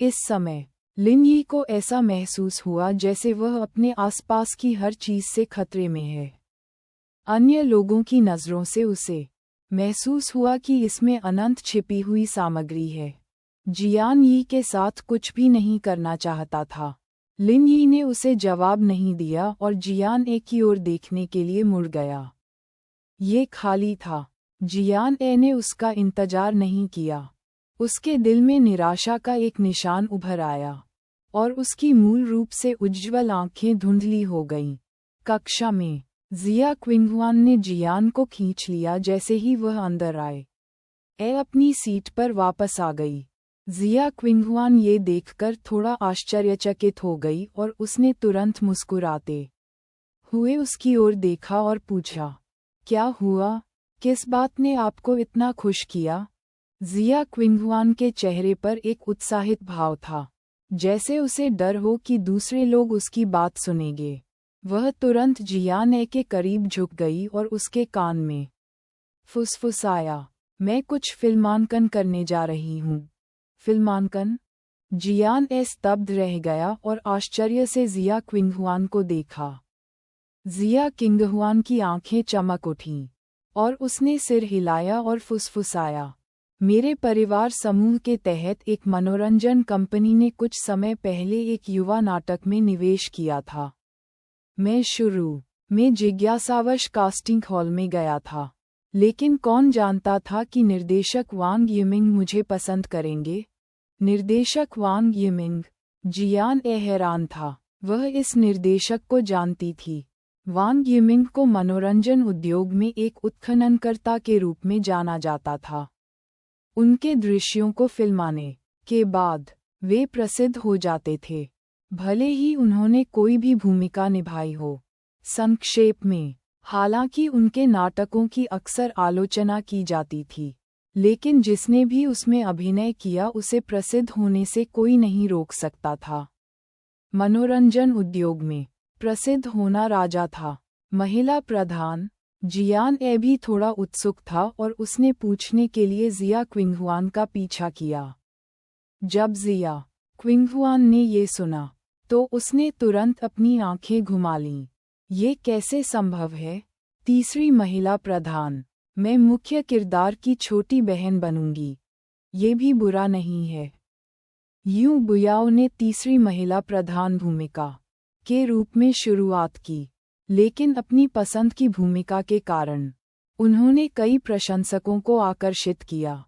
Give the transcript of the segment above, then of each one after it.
इस समय लिन यी को ऐसा महसूस हुआ जैसे वह अपने आसपास की हर चीज से खतरे में है। अन्य लोगों की नज़रों से उसे महसूस हुआ कि इसमें अनंत छिपी हुई सामग्री है। जियान यी के साथ कुछ भी नहीं करना चाहता था। लिन यी ने उसे जवाब नहीं दिया और जियान ए की ओर देखने के लिए मुड़ गया। ये खाली था। जियान ए ने उसका इंतजार नहीं किया। उसके दिल में निराशा का एक निशान उभर आया और उसकी मूल रूप से उज्ज्वल आंखें धुंधली हो गईं। कक्षा में जिया क्विंगहुआन ने जियान को खींच लिया जैसे ही वह अंदर आए। ए अपनी सीट पर वापस आ गई। जिया क्विंगहुआन ये देखकर थोड़ा आश्चर्यचकित हो गई और उसने तुरंत मुस्कुराते हुए उसकी ओर देखा और पूछा, क्या हुआ? किस बात ने आपको इतना खुश किया? जिया क्विंगहुआन के चेहरे पर एक उत्साहित भाव था, जैसे उसे डर हो कि दूसरे लोग उसकी बात सुनेंगे। वह तुरंत जियान ए के करीब झुक गई और उसके कान में फुसफुसाया, मैं कुछ फिल्मांकन करने जा रही हूँ। फिल्मांकन? जियान ए स्तब्ध रह गया और आश्चर्य से जिया क्विंगहुआन को देखा। जिया क्विंगहुआन की आंखें चमक उठीं और उसने सिर हिलाया और फुसफुसाया, मेरे परिवार समूह के तहत एक मनोरंजन कंपनी ने कुछ समय पहले एक युवा नाटक में निवेश किया था। मैं शुरू में जिज्ञासावश कास्टिंग हॉल में गया था, लेकिन कौन जानता था कि निर्देशक वांग यिमिंग मुझे पसंद करेंगे। निर्देशक वांग यिमिंग? जियान ए हैरान था। वह इस निर्देशक को जानती थी। वांग यिमिंग को मनोरंजन उद्योग में एक उत्खननकर्ता के रूप में जाना जाता था। उनके दृश्यों को फिल्माने के बाद वे प्रसिद्ध हो जाते थे, भले ही उन्होंने कोई भी भूमिका निभाई हो। संक्षेप में, हालांकि उनके नाटकों की अक्सर आलोचना की जाती थी, लेकिन जिसने भी उसमें अभिनय किया उसे प्रसिद्ध होने से कोई नहीं रोक सकता था। मनोरंजन उद्योग में प्रसिद्ध होना राजा था। महिला प्रधान? जियान ए भी थोड़ा उत्सुक था और उसने पूछने के लिए जिया क्विंगहुआन का पीछा किया। जब जिया क्विंगहुआन ने ये सुना, तो उसने तुरंत अपनी आंखें घुमा लीं। ये कैसे संभव है? तीसरी महिला प्रधान? मैं मुख्य किरदार की छोटी बहन बनूंगी। ये भी बुरा नहीं है। यू बुयाओ ने तीसरी महिला प्रधान भूमिका के रूप में शुरुआत की, लेकिन अपनी पसंद की भूमिका के कारण उन्होंने कई प्रशंसकों को आकर्षित किया।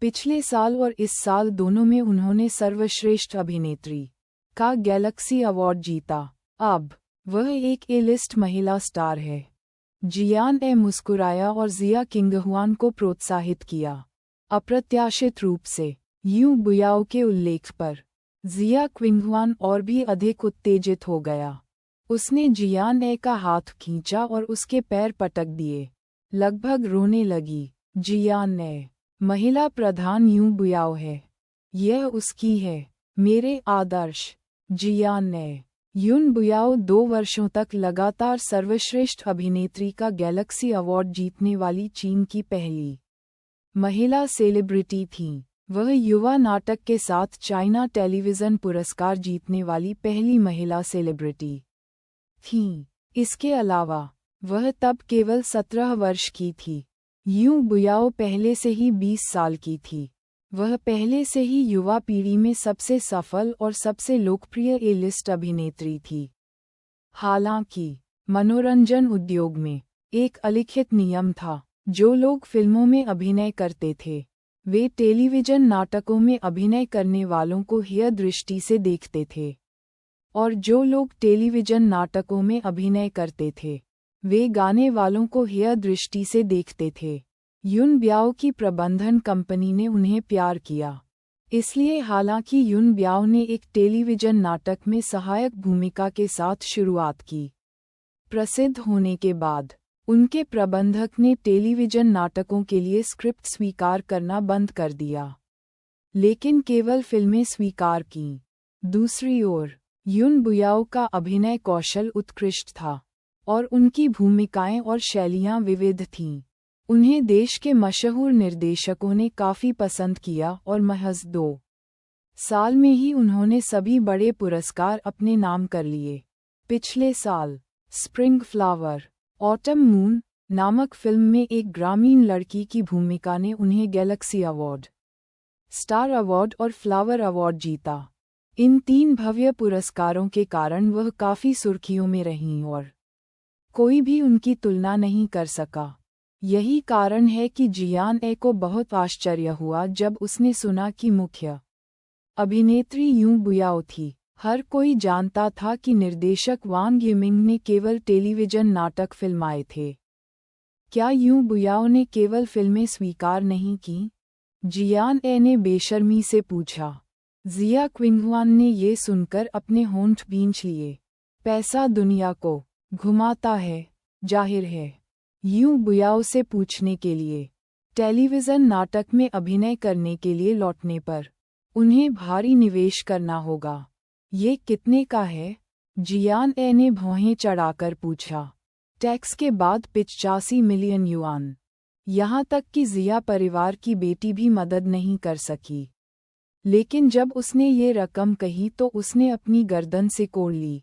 पिछले साल और इस साल दोनों में उन्होंने सर्वश्रेष्ठ अभिनेत्री का गैलेक्सी अवार्ड जीता। अब वह एक ए-लिस्ट महिला स्टार है। जियान ए मुस्कुराया और जिया क्विंगहुआन को प्रोत्साहित किया। अप्रत्याशित रूप से यू बुयाओ के उल्लेख पर जिया क्विंगहुआन और भी अधिक उत्तेजित हो गया। उसने जियान ए का हाथ खींचा और उसके पैर पटक दिए। लगभग रोने लगी। जियान ए, महिला प्रधान यू बुयाओ है। यह उसकी है। मेरे आदर्श। जियान ए, यून बुयाओ 2 वर्षों तक लगातार सर्वश्रेष्ठ अभिनेत्री का गैलेक्सी अवार्ड जीतने वाली चीन की पहली महिला सेलिब्रिटी थीं। वह युवा नाटक के साथ चाइना टेलीविज़न पुरस्कार जीतने वाली पहली महिला सेलिब्रिटी थीं। इसके अलावा वह तब केवल 17 वर्ष की थी। यू बुयाओ पहले से ही 20 साल की थी। वह पहले से ही युवा पीढ़ी में सबसे सफल और सबसे लोकप्रिय ए-लिस्ट अभिनेत्री थी। हालांकि मनोरंजन उद्योग में एक अलिखित नियम था, जो लोग फिल्मों में अभिनय करते थे, वे टेलीविज़न नाटकों में अभिनय करने वालों को हेय दृष्टि से देखते थे, और जो लोग टेलीविज़न नाटकों में अभिनय करते थे, वे गाने वालों को हेय दृष्टि से देखते थे। यून ब्याओ की प्रबंधन कंपनी ने उन्हें प्यार किया, इसलिए हालांकि यून ब्याओ ने एक टेलीविज़न नाटक में सहायक भूमिका के साथ शुरुआत की। प्रसिद्ध होने के बाद उनके प्रबंधक ने टेलीविज़न नाटकों के लिए स्क्रिप्ट स्वीकार करना बंद कर दिया, लेकिन केवल फिल्में स्वीकार कीं। दूसरी ओर यून बुयाओ का अभिनय कौशल उत्कृष्ट था और उनकी भूमिकाएं और शैलियां विविध थीं। उन्हें देश के मशहूर निर्देशकों ने काफी पसंद किया और महज 2 साल में ही उन्होंने सभी बड़े पुरस्कार अपने नाम कर लिए। पिछले साल स्प्रिंग फ्लावर ऑटम मून नामक फिल्म में एक ग्रामीण लड़की की भूमिका ने उन्हें गैलेक्सी अवार्ड, स्टार अवार्ड और फ्लावर अवार्ड जीता। इन 3 भव्य पुरस्कारों के कारण वह काफ़ी सुर्खियों में रहीं और कोई भी उनकी तुलना नहीं कर सका। यही कारण है कि जियान ए को बहुत आश्चर्य हुआ जब उसने सुना कि मुख्य अभिनेत्री यूं बुयाओ थी। हर कोई जानता था कि निर्देशक वांग यिमिंग ने केवल टेलीविजन नाटक फिल्माए थे। क्या यूं बुयाओ ने केवल फिल्में स्वीकार नहीं की? जियान ए ने बेशर्मी से पूछा। जिया क्विंगहुआन ने ये सुनकर अपने होंठ भींच लिए। पैसा दुनिया को घुमाता है, जाहिर है। यूं बुयाओ से पूछने के लिए टेलीविजन नाटक में अभिनय करने के लिए लौटने पर उन्हें भारी निवेश करना होगा। ये कितने का है? जियान ए ने भौहें चढ़ाकर पूछा। टैक्स के बाद 85 मिलियन युआन। यहाँ तक कि जिया परिवार की बेटी भी मदद नहीं कर सकी। लेकिन जब उसने ये रकम कही तो उसने अपनी गर्दन से कोड़ ली।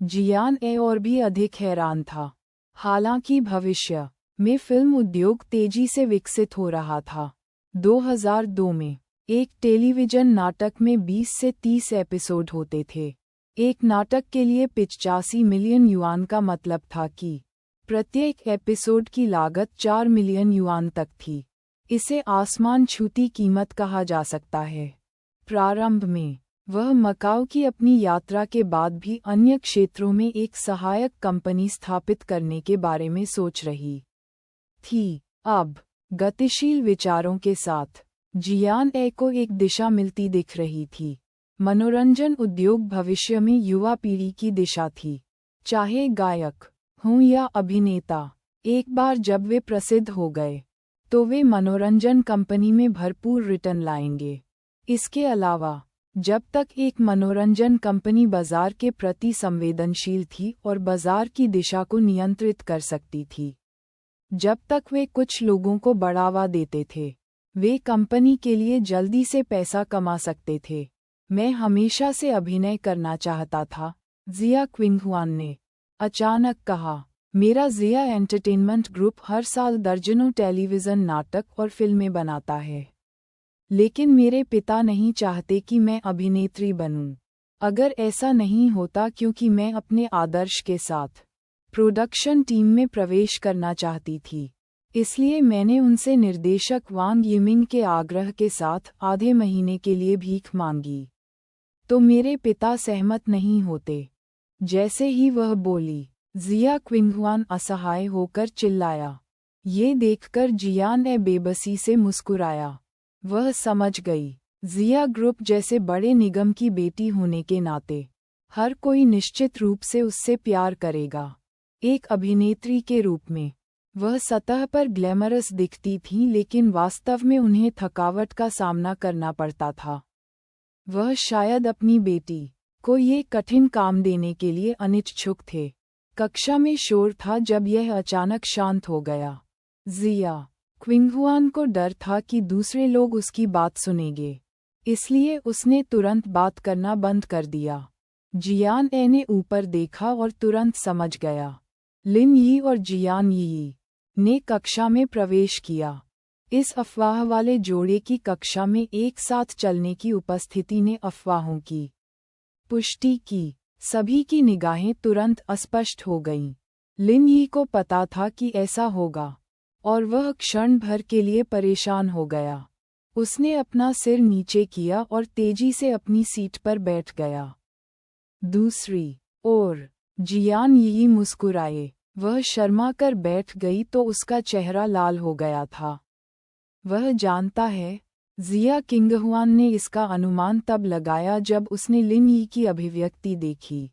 जियान ए और भी अधिक हैरान था। हालांकि भविष्य में फिल्म उद्योग तेजी से विकसित हो रहा था। 2002 में एक टेलीविजन नाटक में 20 से 30 एपिसोड होते थे। एक नाटक के लिए 85 मिलियन युआन का मतलब था कि प्रत्येक एपिसोड की लागत 4 मिलियन युआन तक थी। इसे आसमान छूती कीमत कहा जा सकता है। प्रारंभ में वह मकाओ की अपनी यात्रा के बाद भी अन्य क्षेत्रों में एक सहायक कंपनी स्थापित करने के बारे में सोच रही थी। अब गतिशील विचारों के साथ जियान ए को एक दिशा मिलती दिख रही थी। मनोरंजन उद्योग भविष्य में युवा पीढ़ी की दिशा थी। चाहे गायक हों या अभिनेता, एक बार जब वे प्रसिद्ध हो गए तो वे मनोरंजन कंपनी में भरपूर रिटर्न लाएंगे। इसके अलावा जब तक एक मनोरंजन कंपनी बाजार के प्रति संवेदनशील थी और बाजार की दिशा को नियंत्रित कर सकती थी, जब तक वे कुछ लोगों को बढ़ावा देते थे, वे कंपनी के लिए जल्दी से पैसा कमा सकते थे। मैं हमेशा से अभिनय करना चाहता था, जिया क्विंगहुआन ने अचानक कहा। मेरा जिया एंटरटेनमेंट ग्रुप हर साल दर्जनों टेलीविज़न नाटक और फिल्में बनाता है। लेकिन मेरे पिता नहीं चाहते कि मैं अभिनेत्री बनूं। अगर ऐसा नहीं होता क्योंकि मैं अपने आदर्श के साथ प्रोडक्शन टीम में प्रवेश करना चाहती थी, इसलिए मैंने उनसे निर्देशक वांग यिमिंग के आग्रह के साथ आधे महीने के लिए भीख मांगी। तो मेरे पिता सहमत नहीं होते। जैसे ही वह बोली, जिया क्विंगहुआन असहाय होकर चिल्लाया। ये देखकर जियान ए बेबसी से मुस्कुराया। वह समझ गई, जिया ग्रुप जैसे बड़े निगम की बेटी होने के नाते हर कोई निश्चित रूप से उससे प्यार करेगा। एक अभिनेत्री के रूप में वह सतह पर ग्लैमरस दिखती थी, लेकिन वास्तव में उन्हें थकावट का सामना करना पड़ता था। वह शायद अपनी बेटी को ये कठिन काम देने के लिए अनिच्छुक थे। कक्षा में शोर था जब यह अचानक शांत हो गया। जिया क्विंगहुआन को डर था कि दूसरे लोग उसकी बात सुनेंगे, इसलिए उसने तुरंत बात करना बंद कर दिया। जियान ए ने ऊपर देखा और तुरंत समझ गया। लिन यी और जियान यी ने कक्षा में प्रवेश किया। इस अफवाह वाले जोड़े की कक्षा में एक साथ चलने की उपस्थिति ने अफवाहों की पुष्टि की। सभी की निगाहें तुरंत अस्पष्ट हो गईं। लिन यी को पता था कि ऐसा होगा और वह क्षण भर के लिए परेशान हो गया। उसने अपना सिर नीचे किया और तेजी से अपनी सीट पर बैठ गया। दूसरी ओर जियान यी मुस्कुराए। वह शर्मा कर बैठ गई तो उसका चेहरा लाल हो गया था। वह जानता है, जिया क्विंगहुआन ने इसका अनुमान तब लगाया जब उसने लिन यी की अभिव्यक्ति देखी।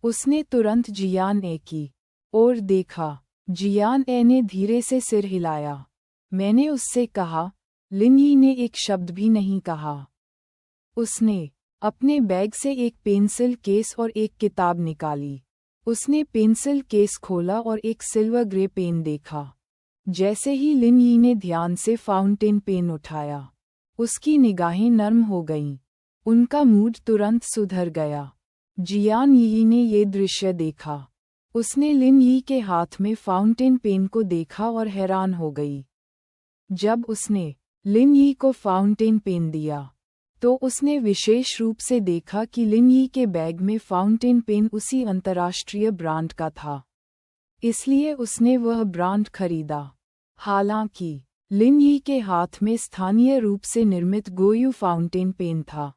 उसने तुरंत जियान ए की ओर देखा। जियान ए ने धीरे से सिर हिलाया। मैंने उससे कहा। लिन यी ने एक शब्द भी नहीं कहा। उसने अपने बैग से एक पेंसिल केस और एक किताब निकाली। उसने पेंसिल केस खोला और एक सिल्वर ग्रे पेन देखा। जैसे ही लिन यी ने ध्यान से फाउंटेन पेन उठाया, उसकी निगाहें नर्म हो गईं। उनका मूड तुरंत सुधर गया। जियान यी ने ये दृश्य देखा। उसने लिन यी के हाथ में फाउंटेन पेन को देखा और हैरान हो गई। जब उसने लिन यी को फाउंटेन पेन दिया तो उसने विशेष रूप से देखा कि लिन यी के बैग में फाउंटेन पेन उसी अंतर्राष्ट्रीय ब्रांड का था, इसलिए उसने वह ब्रांड खरीदा। हालांकि लिन यी के हाथ में स्थानीय रूप से निर्मित गोयू फाउंटेन पेन था।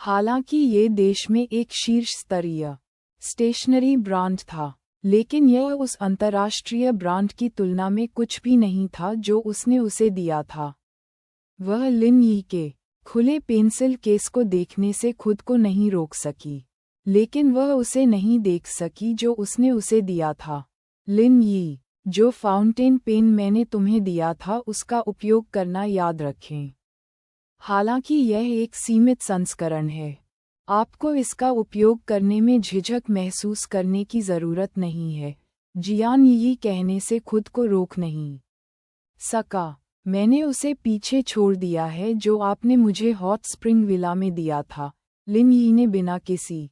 हालांकि ये देश में एक शीर्ष स्तरीय स्टेशनरी ब्रांड था, लेकिन यह उस अंतर्राष्ट्रीय ब्रांड की तुलना में कुछ भी नहीं था जो उसने उसे दिया था। वह लिन यी के खुले पेंसिल केस को देखने से खुद को नहीं रोक सकी, लेकिन वह उसे नहीं देख सकी जो उसने उसे दिया था। लिन यी, जो फाउंटेन पेन मैंने तुम्हें दिया था उसका उपयोग करना याद रखें। हालांकि यह एक सीमित संस्करण है, आपको इसका उपयोग करने में झिझक महसूस करने की ज़रूरत नहीं है। जियान यी कहने से खुद को रोक नहीं सका। मैंने उसे पीछे छोड़ दिया है जो आपने मुझे हॉट स्प्रिंग विला में दिया था, लिन यी ने बिना किसी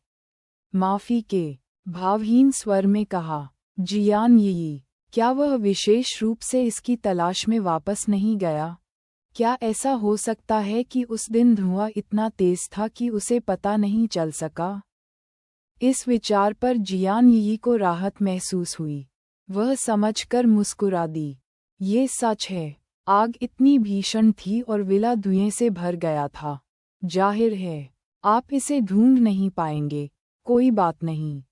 माफ़ी के भावहीन स्वर में कहा। जियान यी, क्या वह विशेष रूप से इसकी तलाश में वापस नहीं गया? क्या ऐसा हो सकता है कि उस दिन धुआं इतना तेज था कि उसे पता नहीं चल सका? इस विचार पर जियान यी को राहत महसूस हुई। वह समझकर मुस्कुरा दी। ये सच है, आग इतनी भीषण थी और विला धुएं से भर गया था। जाहिर है आप इसे ढूंढ नहीं पाएंगे, कोई बात नहीं।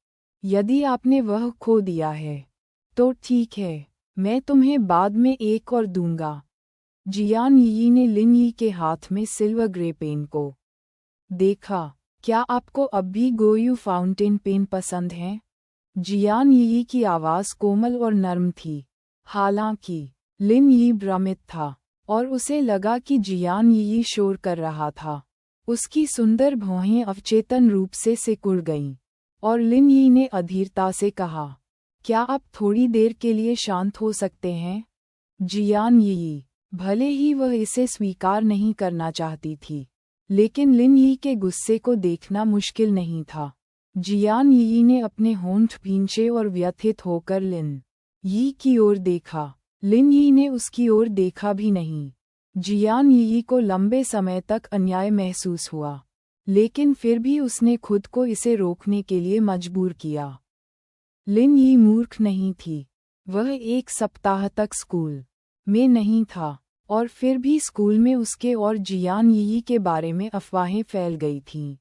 यदि आपने वह खो दिया है तो ठीक है, मैं तुम्हें बाद में एक और दूंगा। जियान यी ने लिन यी के हाथ में सिल्वर ग्रे पेन को देखा। क्या आपको अब भी गोयू फाउंटेन पेन पसंद है? जियान यी की आवाज़ कोमल और नर्म थी। हालांकि लिन यी भ्रमित था और उसे लगा कि जियान यी शोर कर रहा था। उसकी सुंदर भौहें अवचेतन रूप से सिकुड़ गईं और लिन यी ने अधीरता से कहा, क्या आप थोड़ी देर के लिए शांत हो सकते हैं? जियान यी, भले ही वह इसे स्वीकार नहीं करना चाहती थी, लेकिन लिन यी के गुस्से को देखना मुश्किल नहीं था। जियान यी ने अपने होंठ भींचे और व्यथित होकर लिन यी की ओर देखा। लिन यी ने उसकी ओर देखा भी नहीं। जियान यी को लंबे समय तक अन्याय महसूस हुआ, लेकिन फिर भी उसने खुद को इसे रोकने के लिए मजबूर किया। लिन यी मूर्ख नहीं थी। वह एक सप्ताह तक स्कूल में नहीं था और फिर भी स्कूल में उसके और जियान यी के बारे में अफवाहें फैल गई थीं।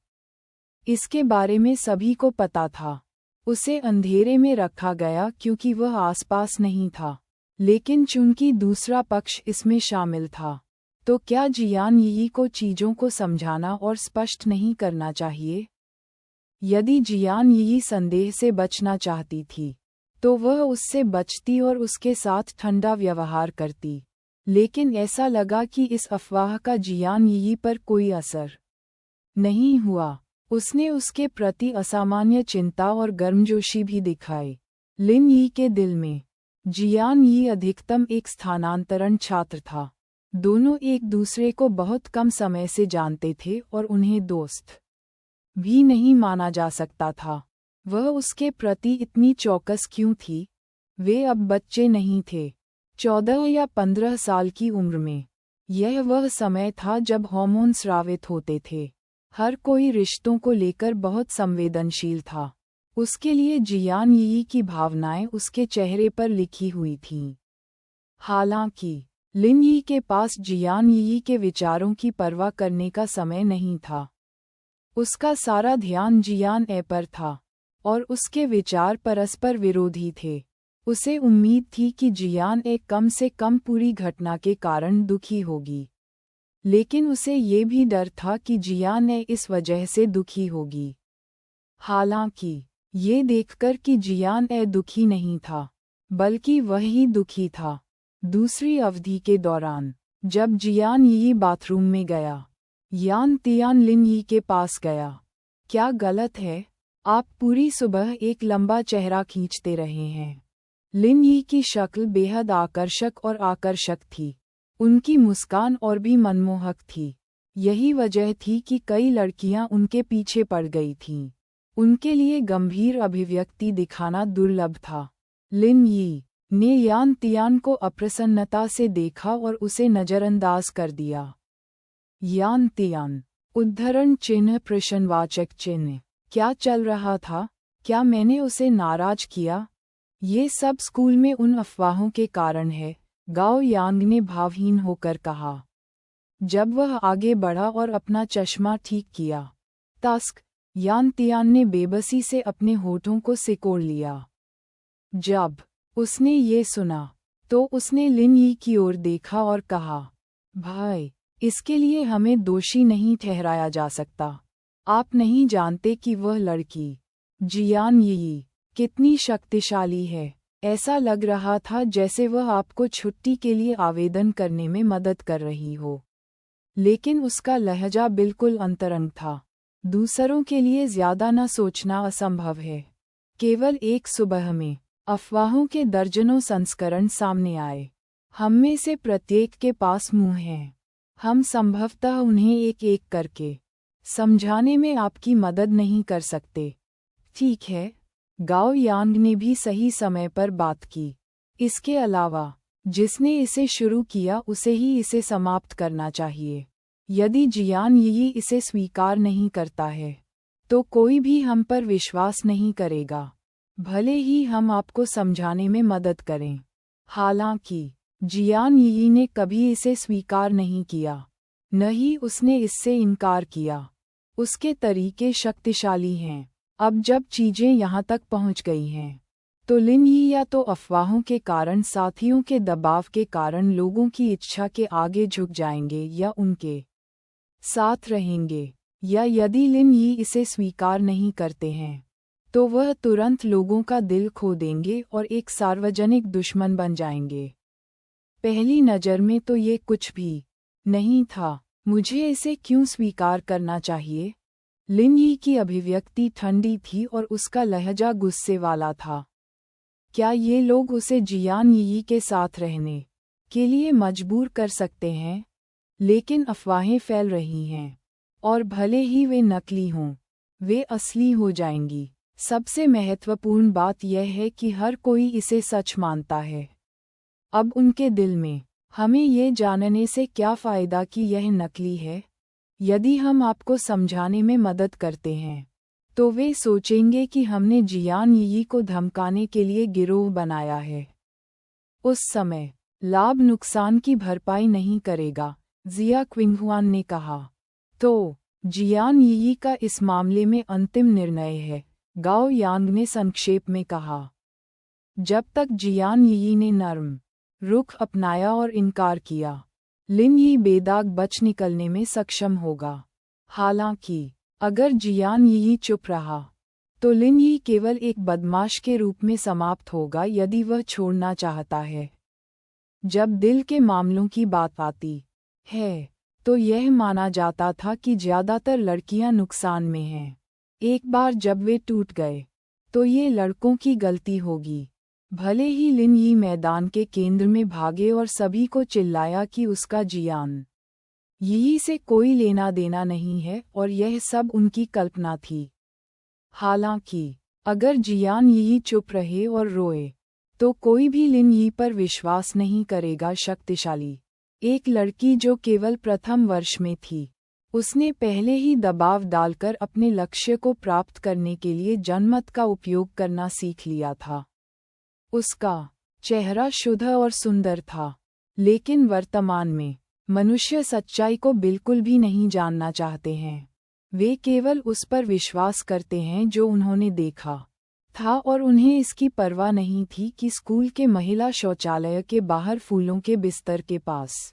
इसके बारे में सभी को पता था। उसे अंधेरे में रखा गया क्योंकि वह आसपास नहीं था, लेकिन चूंकि दूसरा पक्ष इसमें शामिल था, तो क्या जियान यी को चीज़ों को समझाना और स्पष्ट नहीं करना चाहिए? यदि जियान यी संदेह से बचना चाहती थी, तो वह उससे बचती और उसके साथ ठंडा व्यवहार करती, लेकिन ऐसा लगा कि इस अफवाह का जियान यी पर कोई असर नहीं हुआ। उसने उसके प्रति असामान्य चिंता और गर्मजोशी भी दिखाई। लिन यी के दिल में जियान यी अधिकतम एक स्थानांतरण छात्र था। दोनों एक दूसरे को बहुत कम समय से जानते थे और उन्हें दोस्त भी नहीं माना जा सकता था। वह उसके प्रति इतनी चौकस क्यों थी? वे अब बच्चे नहीं थे, 14 या 15 साल की उम्र में। यह वह समय था जब हार्मोन स्रावित होते थे। हर कोई रिश्तों को लेकर बहुत संवेदनशील था। उसके लिए जियान यी की भावनाएं उसके चेहरे पर लिखी हुई थीं। हालांकि लिन यी के पास जियान यी के विचारों की परवाह करने का समय नहीं था। उसका सारा ध्यान जियान ए पर था और उसके विचार परस्पर विरोधी थे। उसे उम्मीद थी कि जियान ए कम से कम पूरी घटना के कारण दुखी होगी, लेकिन उसे ये भी डर था कि जियान ए इस वजह से दुखी होगी। हालांकि ये देखकर कि जियान ए दुखी नहीं था, बल्कि वही दुखी था। दूसरी अवधि के दौरान जब जियान यी बाथरूम में गया, यान तियान लिन यी के पास गया। क्या गलत है? आप पूरी सुबह एक लंबा चेहरा खींचते रहे हैं। लिन यी की शक्ल बेहद आकर्षक और आकर्षक थी। उनकी मुस्कान और भी मनमोहक थी। यही वजह थी कि कई लड़कियां उनके पीछे पड़ गई थीं। उनके लिए गंभीर अभिव्यक्ति दिखाना दुर्लभ था। लिन यी ने यान तियान को अप्रसन्नता से देखा और उसे नज़रअंदाज कर दिया। यान तियान उद्धरण चिन्ह प्रश्नवाचक चिन्ह। क्या चल रहा था? क्या मैंने उसे नाराज किया? ये सब स्कूल में उन अफवाहों के कारण है, गाओ यांग ने भावहीन होकर कहा। जब वह आगे बढ़ा और अपना चश्मा ठीक किया, तस्क यान तियान ने बेबसी से अपने होठों को सिकोड़ लिया। जब उसने ये सुना, तो उसने लिन यी की ओर देखा और कहा, भाई, इसके लिए हमें दोषी नहीं ठहराया जा सकता। आप नहीं जानते कि वह लड़की, जियान यी, कितनी शक्तिशाली है। ऐसा लग रहा था जैसे वह आपको छुट्टी के लिए आवेदन करने में मदद कर रही हो। लेकिन उसका लहजा बिल्कुल अंतरंग था। दूसरों के लिए ज्यादा न सोचना असंभव है। केवल एक सुबह में अफवाहों के दर्जनों संस्करण सामने आए। हम में से प्रत्येक के पास मुंह हैं। हम संभवतः उन्हें एक एक करके समझाने में आपकी मदद नहीं कर सकते। ठीक है, गाओ यांग ने भी सही समय पर बात की। इसके अलावा, जिसने इसे शुरू किया उसे ही इसे समाप्त करना चाहिए। यदि जियान यी इसे स्वीकार नहीं करता है, तो कोई भी हम पर विश्वास नहीं करेगा, भले ही हम आपको समझाने में मदद करें। हालांकि जियान यी ने कभी इसे स्वीकार नहीं किया, न ही उसने इससे इनकार किया। उसके तरीके शक्तिशाली हैं। अब जब चीजें यहाँ तक पहुँच गई हैं, तो लिन यी या तो अफवाहों के कारण, साथियों के दबाव के कारण लोगों की इच्छा के आगे झुक जाएंगे या उनके साथ रहेंगे, या यदि लिन यी इसे स्वीकार नहीं करते हैं, तो वह तुरंत लोगों का दिल खो देंगे और एक सार्वजनिक दुश्मन बन जाएंगे। पहली नज़र में तो ये कुछ भी नहीं था। मुझे इसे क्यों स्वीकार करना चाहिए? लिन यी की अभिव्यक्ति ठंडी थी और उसका लहजा गुस्से वाला था। क्या ये लोग उसे जियान यी के साथ रहने के लिए मजबूर कर सकते हैं? लेकिन अफवाहें फैल रही हैं, और भले ही वे नकली हों, वे असली हो जाएंगी। सबसे महत्वपूर्ण बात यह है कि हर कोई इसे सच मानता है। अब उनके दिल में हमें ये जानने से क्या फ़ायदा कि यह नकली है? यदि हम आपको समझाने में मदद करते हैं, तो वे सोचेंगे कि हमने जियान यी को धमकाने के लिए गिरोह बनाया है। उस समय लाभ नुकसान की भरपाई नहीं करेगा, जिया क्विंगहुआन ने कहा। तो जियान यी का इस मामले में अंतिम निर्णय है, गाओ यांग ने संक्षेप में कहा। जब तक जियान यी ने नर्म रुख अपनाया और इनकार किया, लिन यी बेदाग बच निकलने में सक्षम होगा। हालांकि अगर जियान यी चुप रहा, तो लिन यी केवल एक बदमाश के रूप में समाप्त होगा यदि वह छोड़ना चाहता है। जब दिल के मामलों की बात आती है, तो यह माना जाता था कि ज़्यादातर लड़कियां नुकसान में हैं। एक बार जब वे टूट गए, तो ये लड़कों की गलती होगी। भले ही लिन यी मैदान के केंद्र में भागे और सभी को चिल्लाया कि उसका जियान यी से कोई लेना देना नहीं है और यह सब उनकी कल्पना थी। हालांकि अगर जियान यी चुप रहे और रोए, तो कोई भी लिन यी पर विश्वास नहीं करेगा। शक्तिशाली एक लड़की जो केवल प्रथम वर्ष में थी, उसने पहले ही दबाव डालकर अपने लक्ष्य को प्राप्त करने के लिए जनमत का उपयोग करना सीख लिया था। उसका चेहरा शुद्ध और सुंदर था, लेकिन वर्तमान में मनुष्य सच्चाई को बिल्कुल भी नहीं जानना चाहते हैं। वे केवल उस पर विश्वास करते हैं जो उन्होंने देखा था, और उन्हें इसकी परवाह नहीं थी कि स्कूल के महिला शौचालय के बाहर फूलों के बिस्तर के पास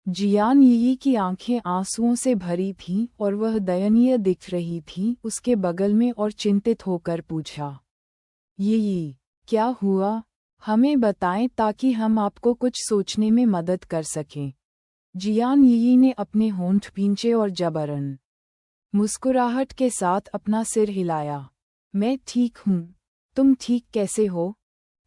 जियान यी की आंखें आंसुओं से भरी थीं और वह दयनीय दिख रही थी उसके बगल में, और चिंतित होकर पूछा, यी, क्या हुआ? हमें बताएं ताकि हम आपको कुछ सोचने में मदद कर सकें। जियान यी ने अपने होंठ भींचे और जबरन मुस्कुराहट के साथ अपना सिर हिलाया। मैं ठीक हूँ, तुम ठीक कैसे हो?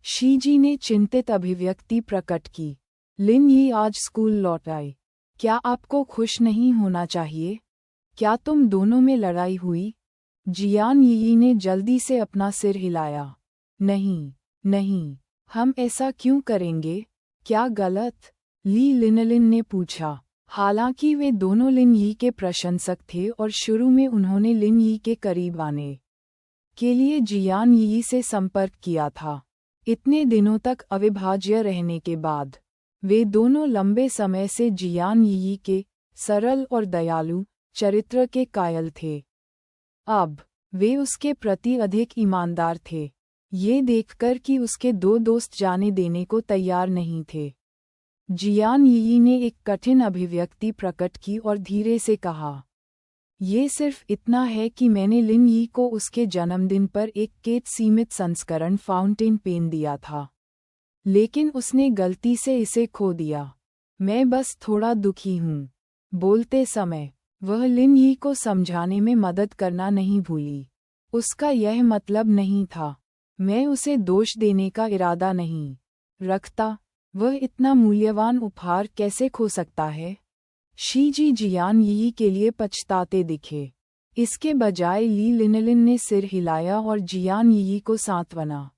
शीजी ने चिंतित अभिव्यक्ति प्रकट की। लिन यी आज स्कूल लौट आई, क्या आपको खुश नहीं होना चाहिए? क्या तुम दोनों में लड़ाई हुई? जियान यी ने जल्दी से अपना सिर हिलाया। नहीं, नहीं, हम ऐसा क्यों करेंगे? क्या गलत? ली लिनलिन ने पूछा। हालांकि वे दोनों लिन यी के प्रशंसक थे और शुरू में उन्होंने लिन यी के करीब आने के लिए जियान यी से संपर्क किया था। इतने दिनों तक अविभाज्य रहने के बाद वे दोनों लंबे समय से जियान यी के सरल और दयालु चरित्र के कायल थे। अब वे उसके प्रति अधिक ईमानदार थे, ये देखकर कि उसके दो दोस्त जाने देने को तैयार नहीं थे। जियान यी ने एक कठिन अभिव्यक्ति प्रकट की और धीरे से कहा, ये सिर्फ इतना है कि मैंने लिन यी को उसके जन्मदिन पर एक केट सीमित संस्करण फाउंटेन पेन दिया था, लेकिन उसने गलती से इसे खो दिया। मैं बस थोड़ा दुखी हूँ। बोलते समय वह लिन यी को समझाने में मदद करना नहीं भूली। उसका यह मतलब नहीं था, मैं उसे दोष देने का इरादा नहीं रखता। वह इतना मूल्यवान उपहार कैसे खो सकता है? शी जी जियान यी के लिए पछताते दिखे। इसके बजाय ली लिनलिन ने सिर हिलाया और जियान यी को सांत्वना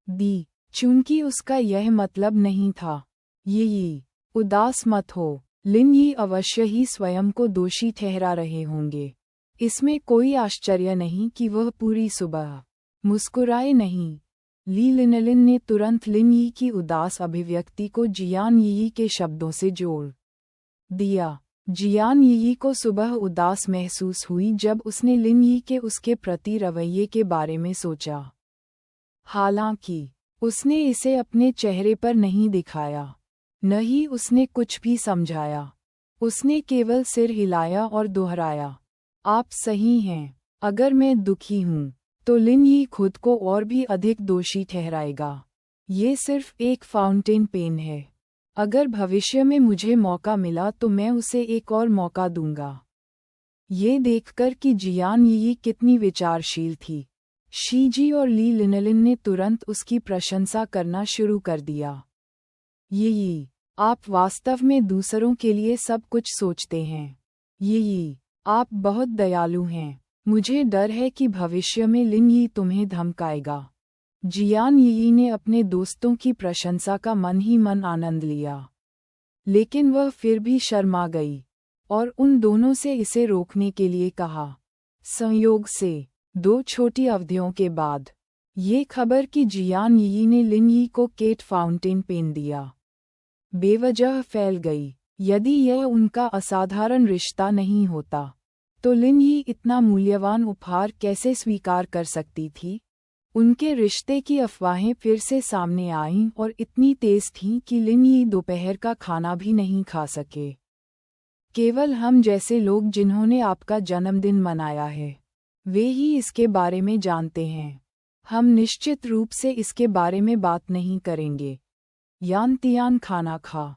दी, चूंकि उसका यह मतलब नहीं था। यी, उदास मत हो। लिन यी अवश्य ही स्वयं को दोषी ठहरा रहे होंगे। इसमें कोई आश्चर्य नहीं कि वह पूरी सुबह मुस्कुराए नहीं। ली लिनलिन ने तुरंत लिन यी की उदास अभिव्यक्ति को जियान यी के शब्दों से जोड़ दिया। जियान यी को सुबह उदास महसूस हुई जब उसने लिन यी के उसके प्रति रवैये के बारे में सोचा। हालांकि उसने इसे अपने चेहरे पर नहीं दिखाया, न ही उसने कुछ भी समझाया। उसने केवल सिर हिलाया और दोहराया, आप सही हैं। अगर मैं दुखी हूँ तो लिन यी खुद को और भी अधिक दोषी ठहराएगा। ये सिर्फ एक फाउंटेन पेन है। अगर भविष्य में मुझे मौका मिला तो मैं उसे एक और मौका दूंगा। ये देखकर कि जियान यी कितनी विचारशील थी, शी जी और ली लिनलिन ने तुरंत उसकी प्रशंसा करना शुरू कर दिया। यी, आप वास्तव में दूसरों के लिए सब कुछ सोचते हैं। यी, आप बहुत दयालु हैं। मुझे डर है कि भविष्य में लिन यी तुम्हें धमकाएगा। जियान यी ने अपने दोस्तों की प्रशंसा का मन ही मन आनंद लिया, लेकिन वह फिर भी शर्मा गई और उन दोनों से इसे रोकने के लिए कहा। संयोग से 2 छोटी अवधियों के बाद ये खबर कि जियान यी ने लिन यी को केट फाउंटेन पेन दिया, बेवजह फैल गई। यदि यह उनका असाधारण रिश्ता नहीं होता तो लिन यी इतना मूल्यवान उपहार कैसे स्वीकार कर सकती थी? उनके रिश्ते की अफवाहें फिर से सामने आईं और इतनी तेज थीं कि लिन यी दोपहर का खाना भी नहीं खा सके। केवल हम जैसे लोग जिन्होंने आपका जन्मदिन मनाया है, वे ही इसके बारे में जानते हैं। हम निश्चित रूप से इसके बारे में बात नहीं करेंगे। यान तियान खाना खा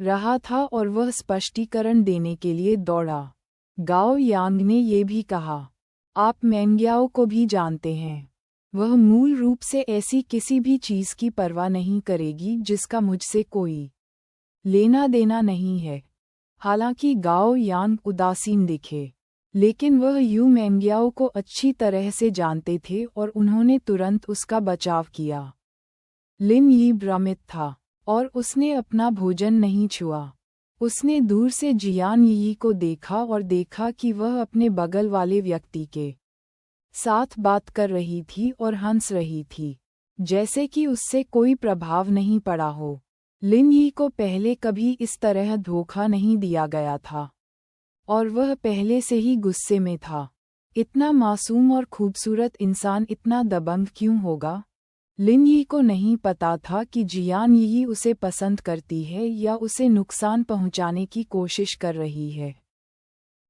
रहा था और वह स्पष्टीकरण देने के लिए दौड़ा। गाओ यांग ने ये भी कहा, आप मैंग्याओ को भी जानते हैं। वह मूल रूप से ऐसी किसी भी चीज़ की परवाह नहीं करेगी जिसका मुझसे कोई लेना देना नहीं है। हालांकि गाओ यांग उदासीन दिखे, लेकिन वह यू मैंग्याओ को अच्छी तरह से जानते थे और उन्होंने तुरंत उसका बचाव किया। लिन यी भ्रमित था और उसने अपना भोजन नहीं छुआ। उसने दूर से जियान यी को देखा और देखा कि वह अपने बगल वाले व्यक्ति के साथ बात कर रही थी और हंस रही थी, जैसे कि उससे कोई प्रभाव नहीं पड़ा हो। लिन यी को पहले कभी इस तरह धोखा नहीं दिया गया था और वह पहले से ही गुस्से में था। इतना मासूम और खूबसूरत इंसान इतना दबंग क्यों होगा? लिन यी को नहीं पता था कि जियान यी उसे पसंद करती है या उसे नुकसान पहुंचाने की कोशिश कर रही है।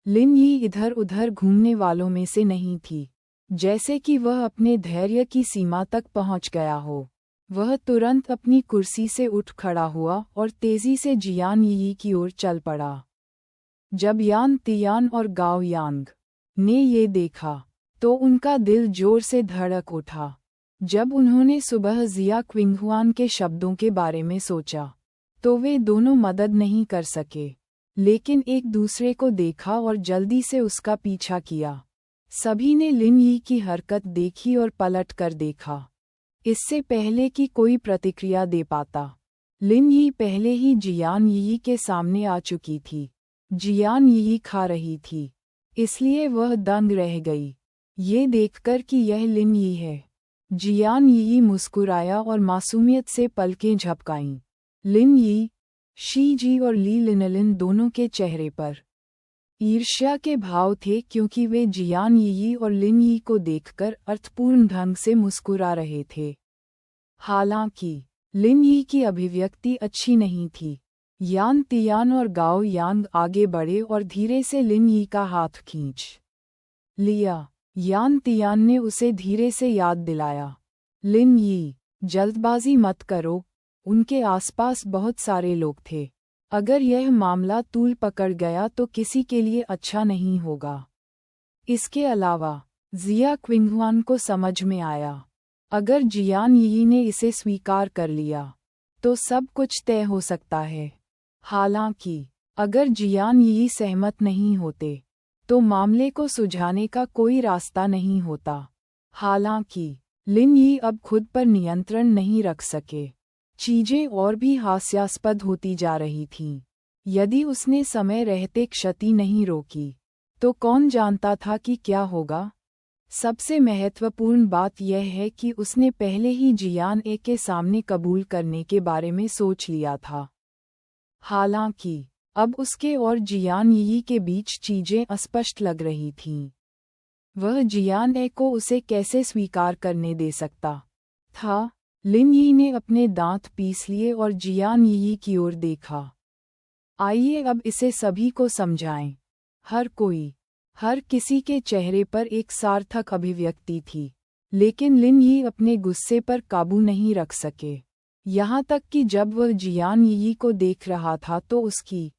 लिन यी इधर उधर घूमने वालों में से नहीं थी, जैसे कि वह अपने धैर्य की सीमा तक पहुंच गया हो। वह तुरंत अपनी कुर्सी से उठ खड़ा हुआ और तेजी से जियान यी की ओर चल पड़ा। जब यान तियान और गाओ यांग ने ये देखा तो उनका दिल जोर से धड़क उठा। जब उन्होंने सुबह जिया क्विंगहुआन के शब्दों के बारे में सोचा तो वे दोनों मदद नहीं कर सके। लेकिन एक दूसरे को देखा और जल्दी से उसका पीछा किया। सभी ने लिन यी की हरकत देखी और पलट कर देखा। इससे पहले कि कोई प्रतिक्रिया दे पाता, लिन यी पहले ही जियान यी के सामने आ चुकी थी। जियान यी खा रही थी, इसलिए वह दंग रह गई, ये देखकर कि यह लिन यी है। जियान यी मुस्कुराया और मासूमियत से पलकें झपकाईं। लिन यी, शी जी और ली लिनलिन दोनों के चेहरे पर ईर्ष्या के भाव थे, क्योंकि वे जियान यी और लिन यी को देखकर अर्थपूर्ण ढंग से मुस्कुरा रहे थे। हालांकि लिन यी की अभिव्यक्ति अच्छी नहीं थी। यान तियान और गाओ यांग आगे बढ़े और धीरे से लिन यी का हाथ खींच लिया। यान तियान ने उसे धीरे से याद दिलाया, लिन यी, जल्दबाजी मत करो, उनके आसपास बहुत सारे लोग थे। अगर यह मामला तूल पकड़ गया तो किसी के लिए अच्छा नहीं होगा। इसके अलावा जिया क्विंगहुआन को समझ में आया, अगर जियान यी ने इसे स्वीकार कर लिया तो सब कुछ तय हो सकता है। हालांकि अगर जियान यी सहमत नहीं होते तो मामले को सुलझाने का कोई रास्ता नहीं होता। हालांकि लिन यी अब खुद पर नियंत्रण नहीं रख सके। चीजें और भी हास्यास्पद होती जा रही थीं। यदि उसने समय रहते क्षति नहीं रोकी तो कौन जानता था कि क्या होगा। सबसे महत्वपूर्ण बात यह है कि उसने पहले ही जियान ए के सामने कबूल करने के बारे में सोच लिया था। हालांकि अब उसके और जियान यी के बीच चीजें अस्पष्ट लग रही थीं। वह जियान ए को उसे कैसे स्वीकार करने दे सकता था। लिन यी ने अपने दांत पीस लिए और जियान यी की ओर देखा। आइए अब इसे सभी को समझाएं। हर किसी के चेहरे पर एक सार्थक अभिव्यक्ति थी, लेकिन लिन यी अपने गुस्से पर काबू नहीं रख सके। यहाँ तक कि जब वह जियान यी को देख रहा था तो उसकी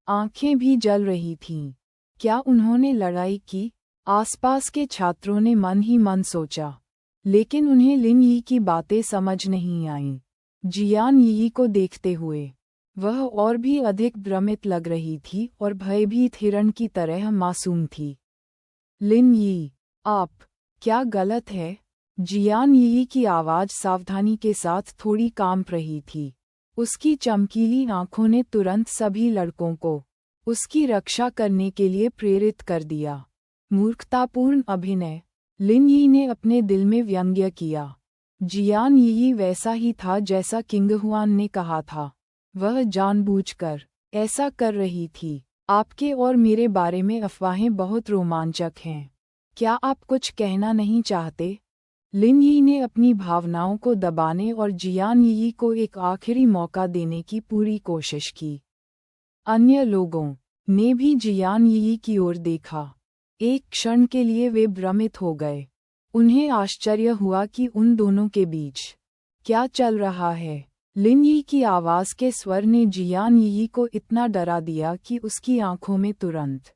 आंखें भी जल रही थीं। क्या उन्होंने लड़ाई की? आसपास के छात्रों ने मन ही मन सोचा, लेकिन उन्हें लिन यी की बातें समझ नहीं आईं। जियान यी को देखते हुए वह और भी अधिक भ्रमित लग रही थी और भयभीत हिरण की तरह मासूम थी। लिन यी, आप, क्या गलत है? जियान यी की आवाज़ सावधानी के साथ थोड़ी कांप रही थी। उसकी चमकीली आंखों ने तुरंत सभी लड़कों को उसकी रक्षा करने के लिए प्रेरित कर दिया। मूर्खतापूर्ण अभिनय, लिन यी ने अपने दिल में व्यंग्य किया। जियान यी वैसा ही था जैसा किंगहुआन ने कहा था। वह जानबूझकर ऐसा कर रही थी। आपके और मेरे बारे में अफवाहें बहुत रोमांचक हैं। क्या आप कुछ कहना नहीं चाहते? लिन यी ने अपनी भावनाओं को दबाने और जियान यी को एक आखिरी मौका देने की पूरी कोशिश की। अन्य लोगों ने भी जियान यी की ओर देखा। एक क्षण के लिए वे भ्रमित हो गए। उन्हें आश्चर्य हुआ कि उन दोनों के बीच क्या चल रहा है। लिन यी की आवाज़ के स्वर ने जियान यी को इतना डरा दिया कि उसकी आंखों में तुरंत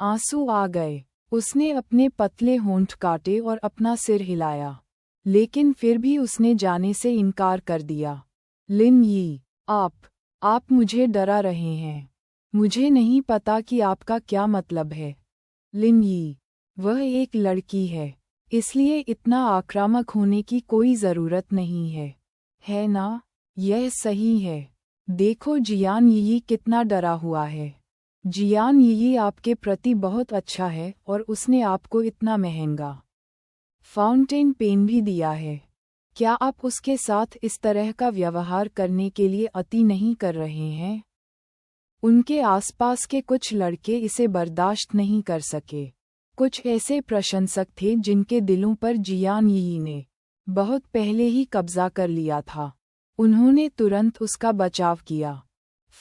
आंसू आ गए। उसने अपने पतले होंठ काटे और अपना सिर हिलाया, लेकिन फिर भी उसने जाने से इनकार कर दिया। लिन यी, आप मुझे डरा रहे हैं। मुझे नहीं पता कि आपका क्या मतलब है। लिन यी, वह एक लड़की है, इसलिए इतना आक्रामक होने की कोई ज़रूरत नहीं है ना? यह सही है। देखो जियान यी कितना डरा हुआ है। जियान यी आपके प्रति बहुत अच्छा है और उसने आपको इतना महंगा फाउंटेन पेन भी दिया है। क्या आप उसके साथ इस तरह का व्यवहार करने के लिए अति नहीं कर रहे हैं? उनके आसपास के कुछ लड़के इसे बर्दाश्त नहीं कर सके। कुछ ऐसे प्रशंसक थे जिनके दिलों पर जियान यी ने बहुत पहले ही कब्जा कर लिया था। उन्होंने तुरंत उसका बचाव किया।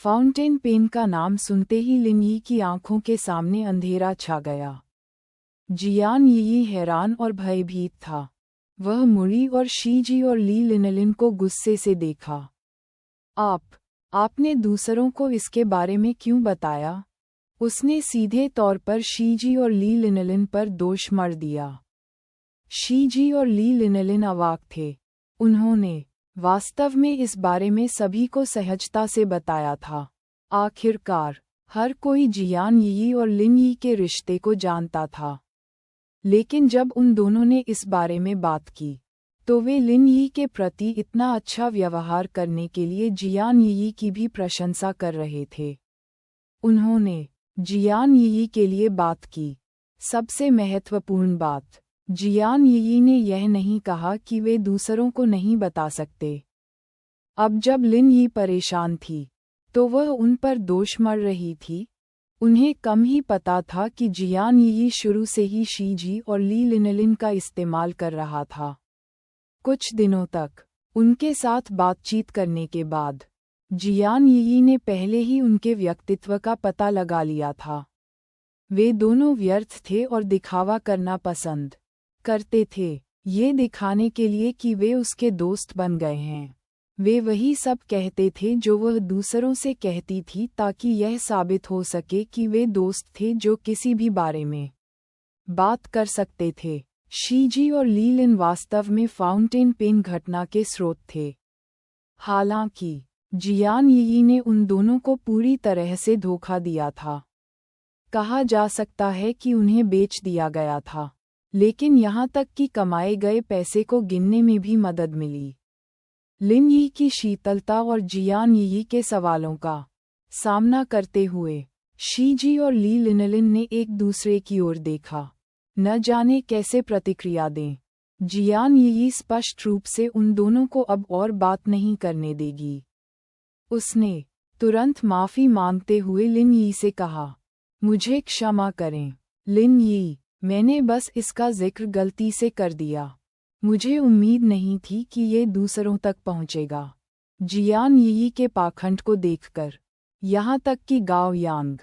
फाउंटेन पेन का नाम सुनते ही लिन यी की आंखों के सामने अंधेरा छा गया। जियान यी हैरान और भयभीत था। वह मुड़ी और शीजी और ली लिनलिन को गुस्से से देखा। आपने दूसरों को इसके बारे में क्यों बताया? उसने सीधे तौर पर शीजी और ली लिनलिन पर दोष मढ़ दिया। शीजी और ली लिनलिन अवाक थे। उन्होंने वास्तव में इस बारे में सभी को सहजता से बताया था। आखिरकार हर कोई जियान यी और लिन यी के रिश्ते को जानता था। लेकिन जब उन दोनों ने इस बारे में बात की, तो वे लिन यी के प्रति इतना अच्छा व्यवहार करने के लिए जियान यी की भी प्रशंसा कर रहे थे। उन्होंने जियान यी के लिए बात की। सबसे महत्वपूर्ण बात, जियान यी ने यह नहीं कहा कि वे दूसरों को नहीं बता सकते। अब जब लिन यी परेशान थी, तो वह उन पर दोष मढ़ रही थी। उन्हें कम ही पता था कि जियान यी शुरू से ही शीजी और ली लिनलिन का इस्तेमाल कर रहा था। कुछ दिनों तक उनके साथ बातचीत करने के बाद जियान यी ने पहले ही उनके व्यक्तित्व का पता लगा लिया था। वे दोनों व्यर्थ थे और दिखावा करना पसंद करते थे, ये दिखाने के लिए कि वे उसके दोस्त बन गए हैं। वे वही सब कहते थे जो वह दूसरों से कहती थी ताकि यह साबित हो सके कि वे दोस्त थे जो किसी भी बारे में बात कर सकते थे। शीजी और ली लिन वास्तव में फाउंटेन पेन घटना के स्रोत थे। हालांकि जियान यी ने उन दोनों को पूरी तरह से धोखा दिया था। कहा जा सकता है कि उन्हें बेच दिया गया था, लेकिन यहाँ तक कि कमाए गए पैसे को गिनने में भी मदद मिली। लिन यी की शीतलता और जियान यी के सवालों का सामना करते हुए शीजी और ली लिनलिन ने एक दूसरे की ओर देखा, न जाने कैसे प्रतिक्रिया दें। जियान यी स्पष्ट रूप से उन दोनों को अब और बात नहीं करने देगी। उसने तुरंत माफ़ी मांगते हुए लिन यी से कहा, मुझे क्षमा करें लिन यी, मैंने बस इसका जिक्र गलती से कर दिया। मुझे उम्मीद नहीं थी कि ये दूसरों तक पहुंचेगा। जियान यी के पाखंड को देखकर, यहाँ तक कि गाओ यांग,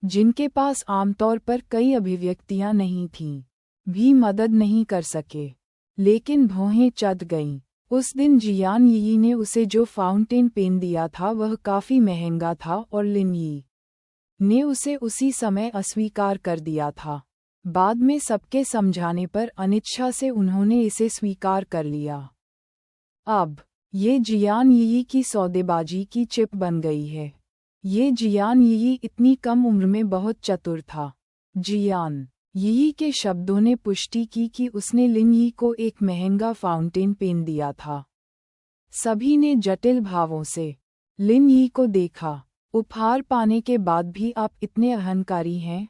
जिनके पास आमतौर पर कई अभिव्यक्तियां नहीं थीं, भी मदद नहीं कर सके। लेकिन भौहें चढ़ गईं। उस दिन जियान यी ने उसे जो फाउंटेन पेन दिया था वह काफ़ी महंगा था और लिन यी ने उसे उसी समय अस्वीकार कर दिया था। बाद में सबके समझाने पर अनिच्छा से उन्होंने इसे स्वीकार कर लिया। अब ये जियान यी की सौदेबाजी की चिप बन गई है। ये जियान यी इतनी कम उम्र में बहुत चतुर था। जियान यी के शब्दों ने पुष्टि की कि उसने लिन यी को एक महंगा फाउंटेन पेन दिया था। सभी ने जटिल भावों से लिन यी को देखा। उपहार पाने के बाद भी आप इतने अहंकारी हैं?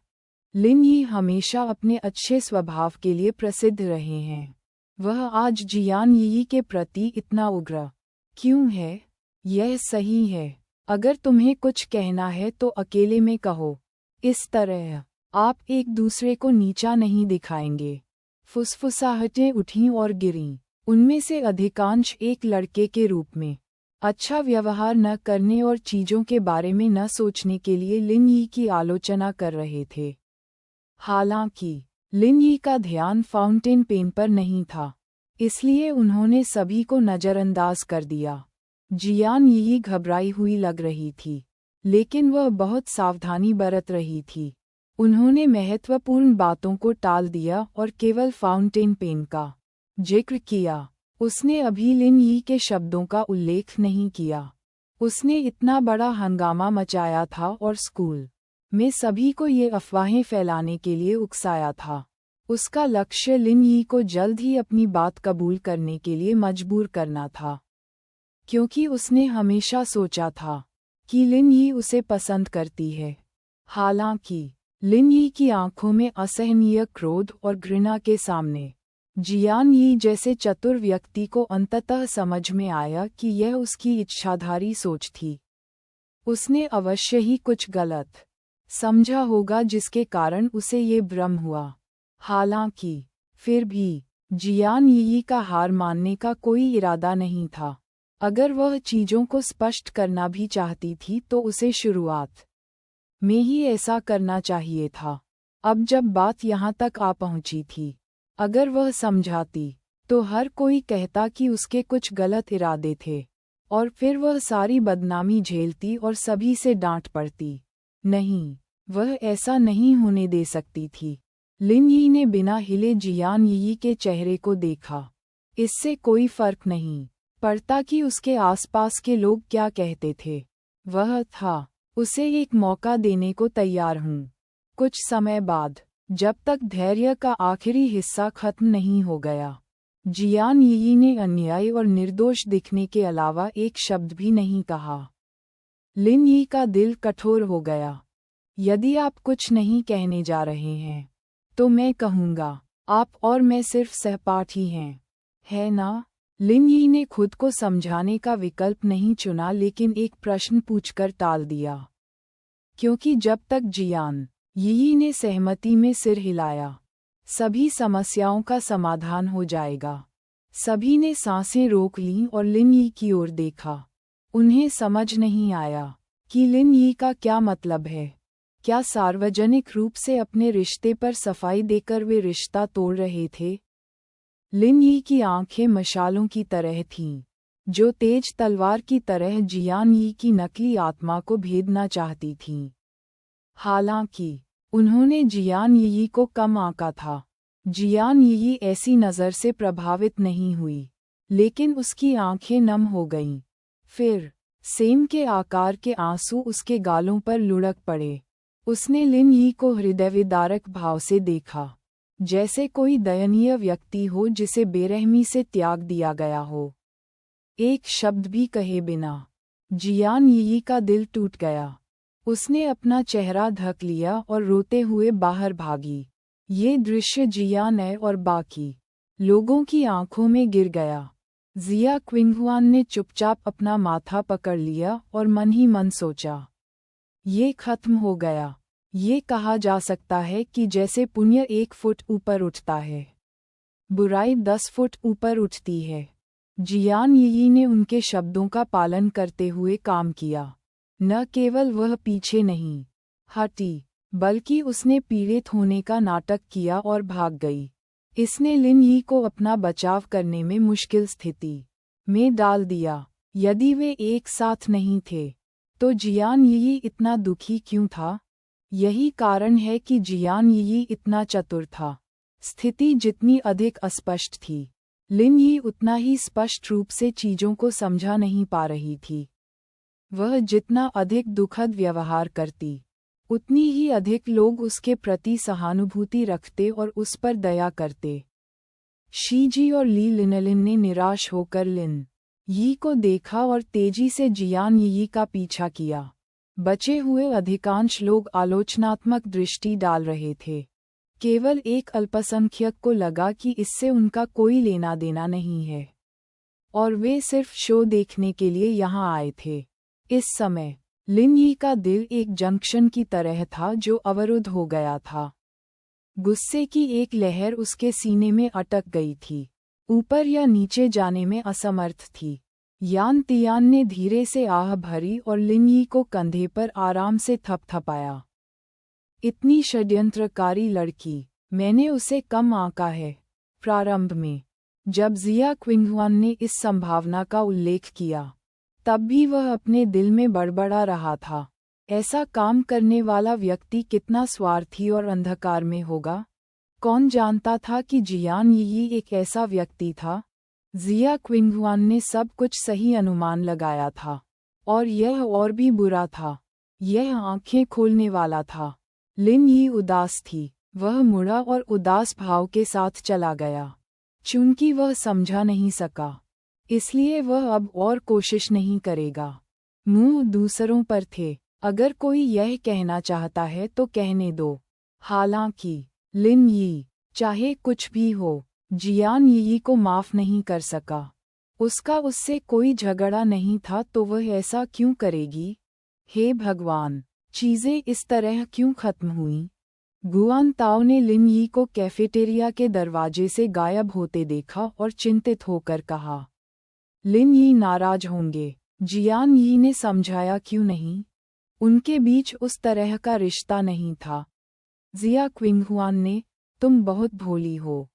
लिन यी हमेशा अपने अच्छे स्वभाव के लिए प्रसिद्ध रहे हैं। वह आज जियान यी के प्रति इतना उग्र क्यों है? यह सही है। अगर तुम्हें कुछ कहना है तो अकेले में कहो। इस तरह आप एक दूसरे को नीचा नहीं दिखाएंगे। फुसफुसाहटें उठीं और गिरीं। उनमें से अधिकांश एक लड़के के रूप में अच्छा व्यवहार न करने और चीज़ों के बारे में न सोचने के लिए लिन यी की आलोचना कर रहे थे। हालांकि लिन यी का ध्यान फाउंटेन पेन पर नहीं था, इसलिए उन्होंने सभी को नज़रअंदाज कर दिया। जियान यी घबराई हुई लग रही थी, लेकिन वह बहुत सावधानी बरत रही थी। उन्होंने महत्वपूर्ण बातों को टाल दिया और केवल फाउंटेन पेन का जिक्र किया। उसने अभी लिन यी के शब्दों का उल्लेख नहीं किया। उसने इतना बड़ा हंगामा मचाया था और स्कूल में सभी को ये अफवाहें फैलाने के लिए उकसाया था। उसका लक्ष्य लिन यी को जल्द ही अपनी बात कबूल करने के लिए मजबूर करना था, क्योंकि उसने हमेशा सोचा था कि लिन यी उसे पसंद करती है। हालांकि लिन यी की आंखों में असहनीय क्रोध और घृणा के सामने जियान यी जैसे चतुर व्यक्ति को अंततः समझ में आया कि यह उसकी इच्छाधारी सोच थी। उसने अवश्य ही कुछ गलत समझा होगा जिसके कारण उसे ये भ्रम हुआ। हालांकि फिर भी जियान यी का हार मानने का कोई इरादा नहीं था। अगर वह चीज़ों को स्पष्ट करना भी चाहती थी तो उसे शुरुआत में ही ऐसा करना चाहिए था। अब जब बात यहाँ तक आ पहुँची थी, अगर वह समझाती तो हर कोई कहता कि उसके कुछ गलत इरादे थे, और फिर वह सारी बदनामी झेलती और सभी से डांट पड़ती। नहीं, वह ऐसा नहीं होने दे सकती थी। लिन यी ने बिना हिले जियान यी के चेहरे को देखा। इससे कोई फर्क नहीं पड़ता कि उसके आसपास के लोग क्या कहते थे। वह था उसे एक मौका देने को तैयार हूँ। कुछ समय बाद, जब तक धैर्य का आखिरी हिस्सा खत्म नहीं हो गया, जियान यी ने अन्याय और निर्दोष दिखने के अलावा एक शब्द भी नहीं कहा। लिन यी का दिल कठोर हो गया। यदि आप कुछ नहीं कहने जा रहे हैं, तो मैं कहूँगा, आप और मैं सिर्फ सहपाठी हैं, है ना? लिन यी ने खुद को समझाने का विकल्प नहीं चुना, लेकिन एक प्रश्न पूछकर टाल दिया। क्योंकि जब तक जियान यी ने सहमति में सिर हिलाया, सभी समस्याओं का समाधान हो जाएगा। सभी ने सांसें रोक लीं और लिन यी की ओर देखा। उन्हें समझ नहीं आया कि लिन यी का क्या मतलब है। क्या सार्वजनिक रूप से अपने रिश्ते पर सफाई देकर वे रिश्ता तोड़ रहे थे? लिन यी की आंखें मशालों की तरह थीं, जो तेज तलवार की तरह जियान यी की नकली आत्मा को भेदना चाहती थीं। हालांकि उन्होंने जियान यी को कम आंका था। जियान यी ऐसी नज़र से प्रभावित नहीं हुई, लेकिन उसकी आंखें नम हो गईं। फिर सेम के आकार के आंसू उसके गालों पर लुढ़क पड़े। उसने लिन यी को हृदयविदारक भाव से देखा, जैसे कोई दयनीय व्यक्ति हो जिसे बेरहमी से त्याग दिया गया हो। एक शब्द भी कहे बिना जियान यी का दिल टूट गया। उसने अपना चेहरा ढक लिया और रोते हुए बाहर भागी। ये दृश्य जियान और बाकी लोगों की आंखों में गिर गया। जिया क्विंगहुआन ने चुपचाप अपना माथा पकड़ लिया और मन ही मन सोचा, ये खत्म हो गया। ये कहा जा सकता है कि जैसे पुण्य 1 फुट ऊपर उठता है, बुराई 10 फुट ऊपर उठती है। जियान यी ने उनके शब्दों का पालन करते हुए काम किया। न केवल वह पीछे नहीं हटी, बल्कि उसने पीड़ित होने का नाटक किया और भाग गई। इसने लिन यी को अपना बचाव करने में मुश्किल स्थिति में डाल दिया। यदि वे एक साथ नहीं थे, तो जियान यी इतना दुखी क्यों था? यही कारण है कि जियान यी इतना चतुर था। स्थिति जितनी अधिक अस्पष्ट थी, लिन यी उतना ही स्पष्ट रूप से चीजों को समझा नहीं पा रही थी। वह जितना अधिक दुखद व्यवहार करती, उतनी ही अधिक लोग उसके प्रति सहानुभूति रखते और उस पर दया करते। शीजी और ली लिनलिन ने निराश होकर लिन यी को देखा और तेजी से जियान यी का पीछा किया। बचे हुए अधिकांश लोग आलोचनात्मक दृष्टि डाल रहे थे। केवल एक अल्पसंख्यक को लगा कि इससे उनका कोई लेना देना नहीं है, और वे सिर्फ शो देखने के लिए यहाँ आए थे। इस समय लिन यी का दिल एक जंक्शन की तरह था जो अवरुद्ध हो गया था। गुस्से की एक लहर उसके सीने में अटक गई थी, ऊपर या नीचे जाने में असमर्थ थी। यान तियान ने धीरे से आह भरी और लिन यी को कंधे पर आराम से थपथपाया। इतनी षड्यंत्रकारी लड़की, मैंने उसे कम आंका है। प्रारंभ में जब जिया क्विंगहुआन ने इस संभावना का उल्लेख किया, तब भी वह अपने दिल में बड़बड़ा रहा था। ऐसा काम करने वाला व्यक्ति कितना स्वार्थी और अंधकार में होगा। कौन जानता था कि जियान यी एक ऐसा व्यक्ति था? जिया क्विंगहुआन ने सब कुछ सही अनुमान लगाया था, और यह और भी बुरा था। यह आंखें खोलने वाला था। लिन यी उदास थी। वह मुड़ा और उदास भाव के साथ चला गया। चूंकि वह समझा नहीं सका, इसलिए वह अब और कोशिश नहीं करेगा। मुंह दूसरों पर थे। अगर कोई यह कहना चाहता है तो कहने दो। हालांकि लिन यी, चाहे कुछ भी हो, जियान यी को माफ नहीं कर सका। उसका उससे कोई झगड़ा नहीं था, तो वह ऐसा क्यों करेगी? हे भगवान, चीजें इस तरह क्यों खत्म हुईं? गुआन ताओ ने लिन यी को कैफेटेरिया के दरवाजे से गायब होते देखा और चिंतित होकर कहा, लिन यी नाराज होंगे। जियान यी ने समझाया, क्यों नहीं? उनके बीच उस तरह का रिश्ता नहीं था। जिया क्विंगहुआन ने, तुम बहुत भोली हो,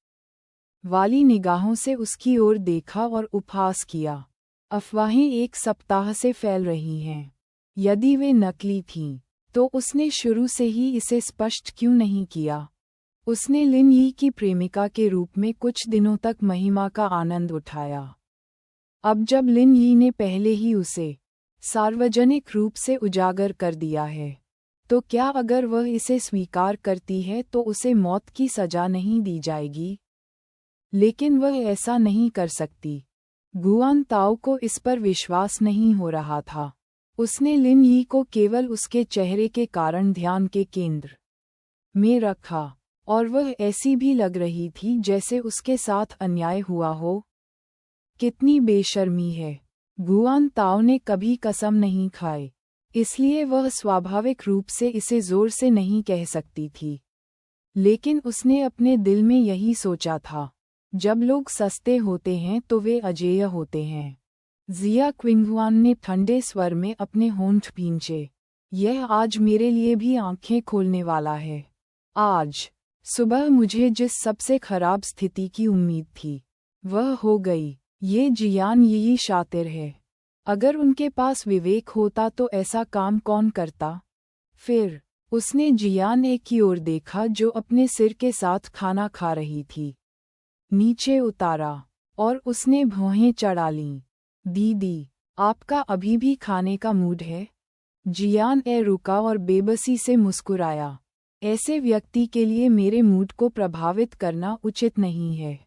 वाली निगाहों से उसकी ओर देखा और उपहास किया। अफवाहें 1 सप्ताह से फैल रही हैं। यदि वे नकली थीं, तो उसने शुरू से ही इसे स्पष्ट क्यों नहीं किया? उसने लिन यी की प्रेमिका के रूप में कुछ दिनों तक महिमा का आनंद उठाया। अब जब लिन यी ने पहले ही उसे सार्वजनिक रूप से उजागर कर दिया है। तो क्या अगर वह इसे स्वीकार करती है तो उसे मौत की सजा नहीं दी जाएगी? लेकिन वह ऐसा नहीं कर सकती। गुआन ताओ को इस पर विश्वास नहीं हो रहा था। उसने लिन यी को केवल उसके चेहरे के कारण ध्यान के केंद्र में रखा, और वह ऐसी भी लग रही थी जैसे उसके साथ अन्याय हुआ हो। कितनी बेशर्मी है! गुआन ताओ ने कभी कसम नहीं खाई, इसलिए वह स्वाभाविक रूप से इसे जोर से नहीं कह सकती थी। लेकिन उसने अपने दिल में यही सोचा था, जब लोग सस्ते होते हैं तो वे अजेय होते हैं। जिया क्विंगहुआन ने ठंडे स्वर में अपने होंठ भींचे। यह आज मेरे लिए भी आंखें खोलने वाला है। आज सुबह मुझे जिस सबसे खराब स्थिति की उम्मीद थी, वह हो गई। ये जियान यी शातिर है। अगर उनके पास विवेक होता तो ऐसा काम कौन करता? फिर उसने जियान ए की ओर देखा जो अपने सिर के साथ खाना खा रही थी। नीचे उतारा और उसने भौहें चढ़ा लीं। दीदी, आपका अभी भी खाने का मूड है? जियान ए रुका और बेबसी से मुस्कुराया। ऐसे व्यक्ति के लिए मेरे मूड को प्रभावित करना उचित नहीं है।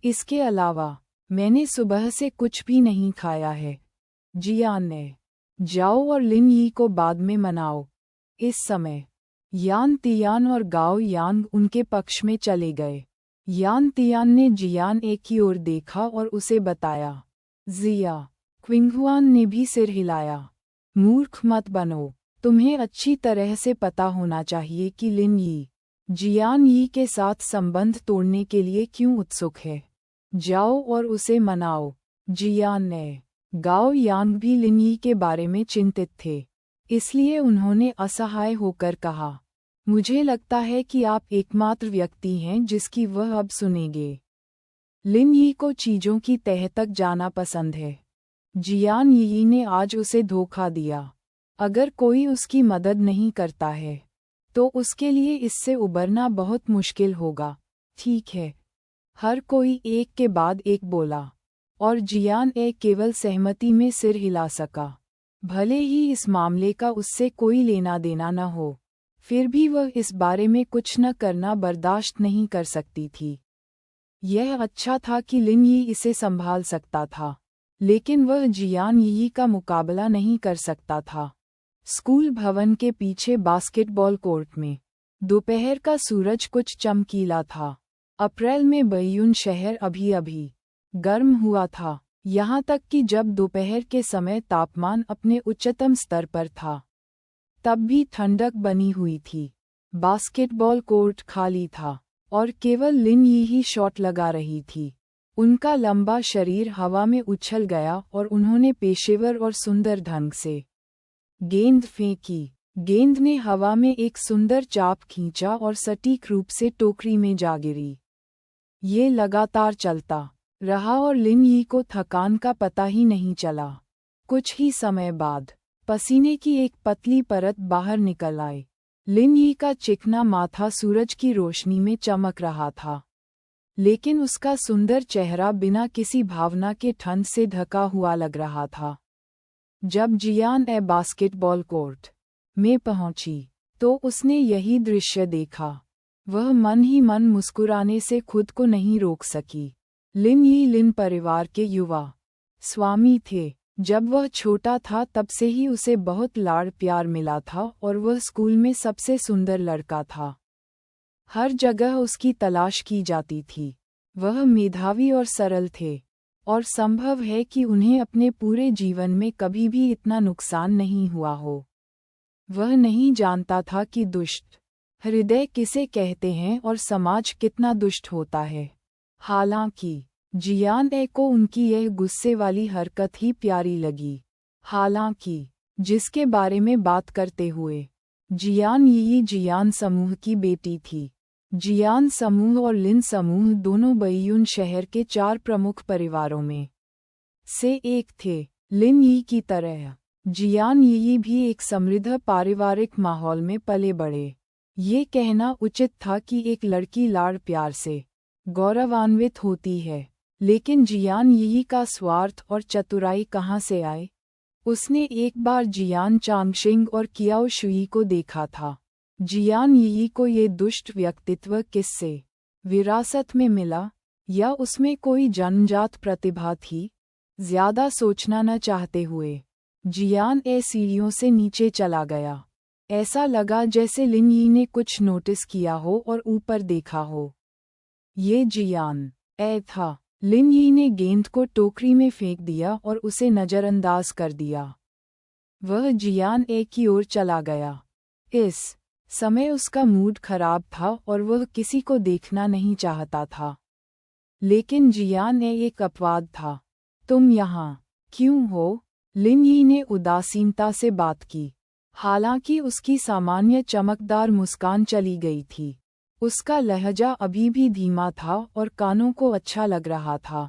इसके अलावा मैंने सुबह से कुछ भी नहीं खाया है। जियान ने, जाओ और लिन यी को बाद में मनाओ। इस समय यान तियान और गाओ यांग उनके पक्ष में चले गए। यान तियान ने जियान ए की ओर देखा और उसे बताया। जिया क्विंगहुआन ने भी सिर हिलाया। मूर्ख मत बनो, तुम्हें अच्छी तरह से पता होना चाहिए कि लिन यी जियान यी के साथ संबंध तोड़ने के लिए क्यों उत्सुक है। जाओ और उसे मनाओ। जियान ने, गाओ यांग भी लिन यी के बारे में चिंतित थे, इसलिए उन्होंने असहाय होकर कहा, मुझे लगता है कि आप एकमात्र व्यक्ति हैं जिसकी वह अब सुनेंगे। लिन यी को चीजों की तह तक जाना पसंद है। जियान यी ने आज उसे धोखा दिया। अगर कोई उसकी मदद नहीं करता है तो उसके लिए इससे उबरना बहुत मुश्किल होगा। ठीक है, हर कोई एक के बाद एक बोला, और जियान ए केवल सहमति में सिर हिला सका। भले ही इस मामले का उससे कोई लेना देना न हो, फिर भी वह इस बारे में कुछ न करना बर्दाश्त नहीं कर सकती थी। यह अच्छा था कि लिन यी इसे संभाल सकता था, लेकिन वह जियान यी का मुकाबला नहीं कर सकता था। स्कूल भवन के पीछे बास्केटबॉल कोर्ट में दोपहर का सूरज कुछ चमकीला था। अप्रैल में बैयून शहर अभी अभी गर्म हुआ था, यहाँ तक कि जब दोपहर के समय तापमान अपने उच्चतम स्तर पर था, तब भी ठंडक बनी हुई थी। बास्केटबॉल कोर्ट खाली था और केवल लिन यी ही शॉट लगा रही थी। उनका लंबा शरीर हवा में उछल गया और उन्होंने पेशेवर और सुंदर ढंग से गेंद फेंकी। गेंद ने हवा में एक सुंदर चाप खींचा और सटीक रूप से टोकरी में जा गिरी। ये लगातार चलता रहा और लिन यी को थकान का पता ही नहीं चला। कुछ ही समय बाद पसीने की एक पतली परत बाहर निकल आई। लिन यी का चिकना माथा सूरज की रोशनी में चमक रहा था, लेकिन उसका सुंदर चेहरा बिना किसी भावना के ठंड से ढका हुआ लग रहा था। जब जियान ए बास्केटबॉल कोर्ट में पहुंची तो उसने यही दृश्य देखा। वह मन ही मन मुस्कुराने से खुद को नहीं रोक सकी। लिन यी लिन परिवार के युवा स्वामी थे। जब वह छोटा था तब से ही उसे बहुत लाड़ प्यार मिला था और वह स्कूल में सबसे सुंदर लड़का था। हर जगह उसकी तलाश की जाती थी। वह मेधावी और सरल थे, और संभव है कि उन्हें अपने पूरे जीवन में कभी भी इतना नुकसान नहीं हुआ हो। वह नहीं जानता था कि दुष्ट हृदय किसे कहते हैं और समाज कितना दुष्ट होता है। हालांकि जियान ए को उनकी यह गुस्से वाली हरकत ही प्यारी लगी। हालांकि जिसके बारे में बात करते हुए जियान यी जियान समूह की बेटी थी। जियान समूह और लिन समूह दोनों बैयून शहर के 4 प्रमुख परिवारों में से एक थे। लिन यी की तरह जियान यी भी एक समृद्ध पारिवारिक माहौल में पले बढ़े। ये कहना उचित था कि एक लड़की लाड़ प्यार से गौरवान्वित होती है, लेकिन जियान यी का स्वार्थ और चतुराई कहाँ से आए? उसने एक बार जियान चांगशिंग और कियाओ शुई को देखा था। जियान यी को ये दुष्ट व्यक्तित्व किससे विरासत में मिला, या उसमें कोई जन्मजात प्रतिभा थी? ज्यादा सोचना न चाहते हुए जियान सीढ़ियों से नीचे चला गया। ऐसा लगा जैसे लिन यी ने कुछ नोटिस किया हो और ऊपर देखा हो। ये जियान था। लिन यी ने गेंद को टोकरी में फेंक दिया और उसे नज़रअंदाज कर दिया। वह जियान की ओर चला गया। इस समय उसका मूड खराब था और वह किसी को देखना नहीं चाहता था। लेकिन जियान एक अपवाद था। तुम यहाँ क्यों हो? लिन यी ने उदासीनता से बात की। हालांकि उसकी सामान्य चमकदार मुस्कान चली गई थी, उसका लहजा अभी भी धीमा था और कानों को अच्छा लग रहा था।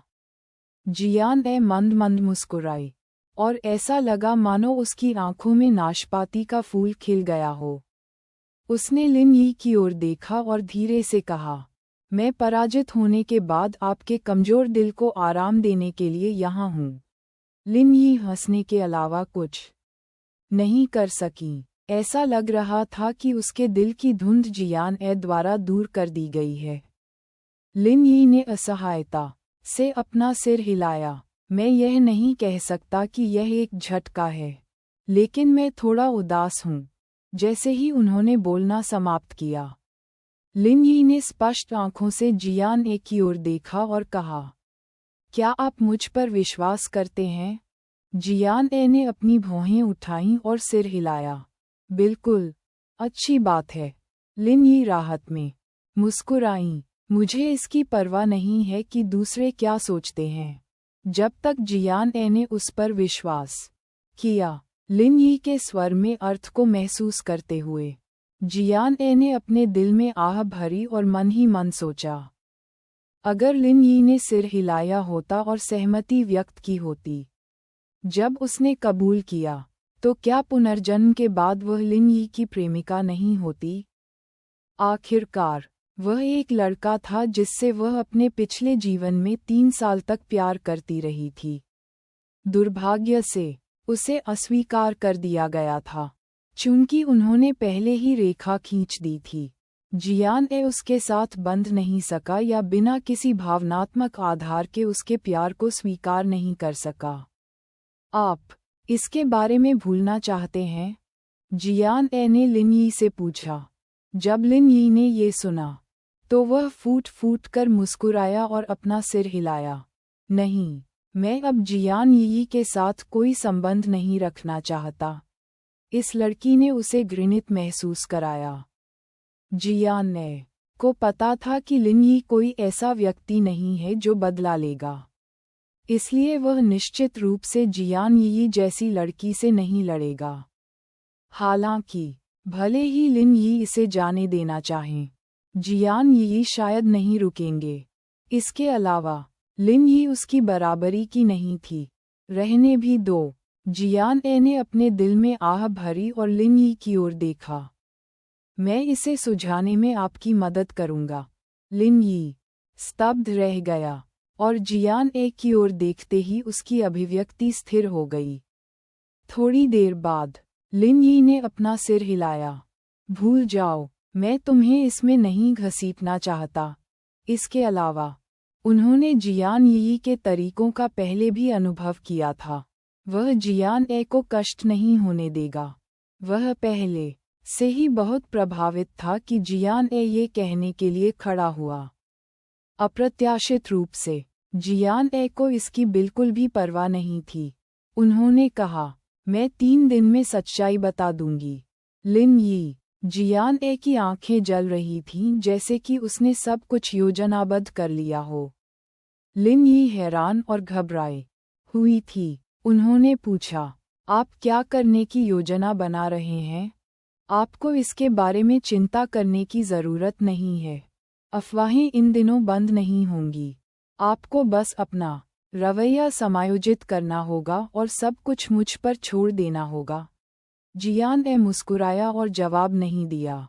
जियान मंद मंद मुस्कुराई, और ऐसा लगा मानो उसकी आंखों में नाशपाती का फूल खिल गया हो। उसने लिन यी की ओर देखा और धीरे से कहा, मैं पराजित होने के बाद आपके कमजोर दिल को आराम देने के लिए यहाँ हूँ। लिन यी हंसने के अलावा कुछ नहीं कर सकी। ऐसा लग रहा था कि उसके दिल की धुंध जियान द्वारा दूर कर दी गई है। लिन यी ने असहायता से अपना सिर हिलाया। मैं यह नहीं कह सकता कि यह एक झटका है, लेकिन मैं थोड़ा उदास हूँ। जैसे ही उन्होंने बोलना समाप्त किया, लिन यी ने स्पष्ट आंखों से जियान की ओर देखा और कहा, क्या आप मुझ पर विश्वास करते हैं? जियान ने अपनी भौहें उठाईं और सिर हिलाया। बिल्कुल, अच्छी बात है। लिन यी राहत में मुस्कुराईं। मुझे इसकी परवाह नहीं है कि दूसरे क्या सोचते हैं, जब तक जियान ने उस पर विश्वास किया। लिन यी के स्वर में अर्थ को महसूस करते हुए जियान ने अपने दिल में आह भरी और मन ही मन सोचा, अगर लिन यी ने सिर हिलाया होता और सहमति व्यक्त की होती जब उसने कबूल किया, तो क्या पुनर्जन्म के बाद वह लिन यी की प्रेमिका नहीं होती? आखिरकार वह एक लड़का था जिससे वह अपने पिछले जीवन में 3 साल तक प्यार करती रही थी। दुर्भाग्य से उसे अस्वीकार कर दिया गया था, चूंकि उन्होंने पहले ही रेखा खींच दी थी। जियान उसके साथ बंध नहीं सका या बिना किसी भावनात्मक आधार के उसके प्यार को स्वीकार नहीं कर सका। आप इसके बारे में भूलना चाहते हैं? जियान ने लिन यी से पूछा। जब लिन यी ने ये सुना, तो वह फूट फूट कर मुस्कुराया और अपना सिर हिलाया। नहीं, मैं अब जियान यी के साथ कोई संबंध नहीं रखना चाहता। इस लड़की ने उसे घृणित महसूस कराया। जियान को पता था कि लिन यी कोई ऐसा व्यक्ति नहीं है जो बदला लेगा, इसलिए वह निश्चित रूप से जियान यी जैसी लड़की से नहीं लड़ेगा। हालांकि भले ही लिन यी इसे जाने देना चाहें, जियान यी शायद नहीं रुकेंगे। इसके अलावा लिन यी उसकी बराबरी की नहीं थी। रहने भी दो। जियान ने अपने दिल में आह भरी और लिन यी की ओर देखा। मैं इसे सुलझाने में आपकी मदद करूंगा। लिन यी स्तब्ध रह गया, और जियान की ओर देखते ही उसकी अभिव्यक्ति स्थिर हो गई। थोड़ी देर बाद लिन यी ने अपना सिर हिलाया। भूल जाओ, मैं तुम्हें इसमें नहीं घसीटना चाहता। इसके अलावा उन्होंने जियान यी के तरीकों का पहले भी अनुभव किया था। वह जियान को कष्ट नहीं होने देगा। वह पहले से ही बहुत प्रभावित था कि जियान ये कहने के लिए खड़ा हुआ। अप्रत्याशित रूप से जियान को इसकी बिल्कुल भी परवाह नहीं थी। उन्होंने कहा, मैं 3 दिन में सच्चाई बता दूंगी। लिन यी। जियान की आंखें जल रही थीं जैसे कि उसने सब कुछ योजनाबद्ध कर लिया हो। लिन यी हैरान और घबराई हुई थी। उन्होंने पूछा, आप क्या करने की योजना बना रहे हैं? आपको इसके बारे में चिंता करने की ज़रूरत नहीं है। अफवाहें इन दिनों बंद नहीं होंगी। आपको बस अपना रवैया समायोजित करना होगा और सब कुछ मुझ पर छोड़ देना होगा। जियान मुस्कुराया और जवाब नहीं दिया।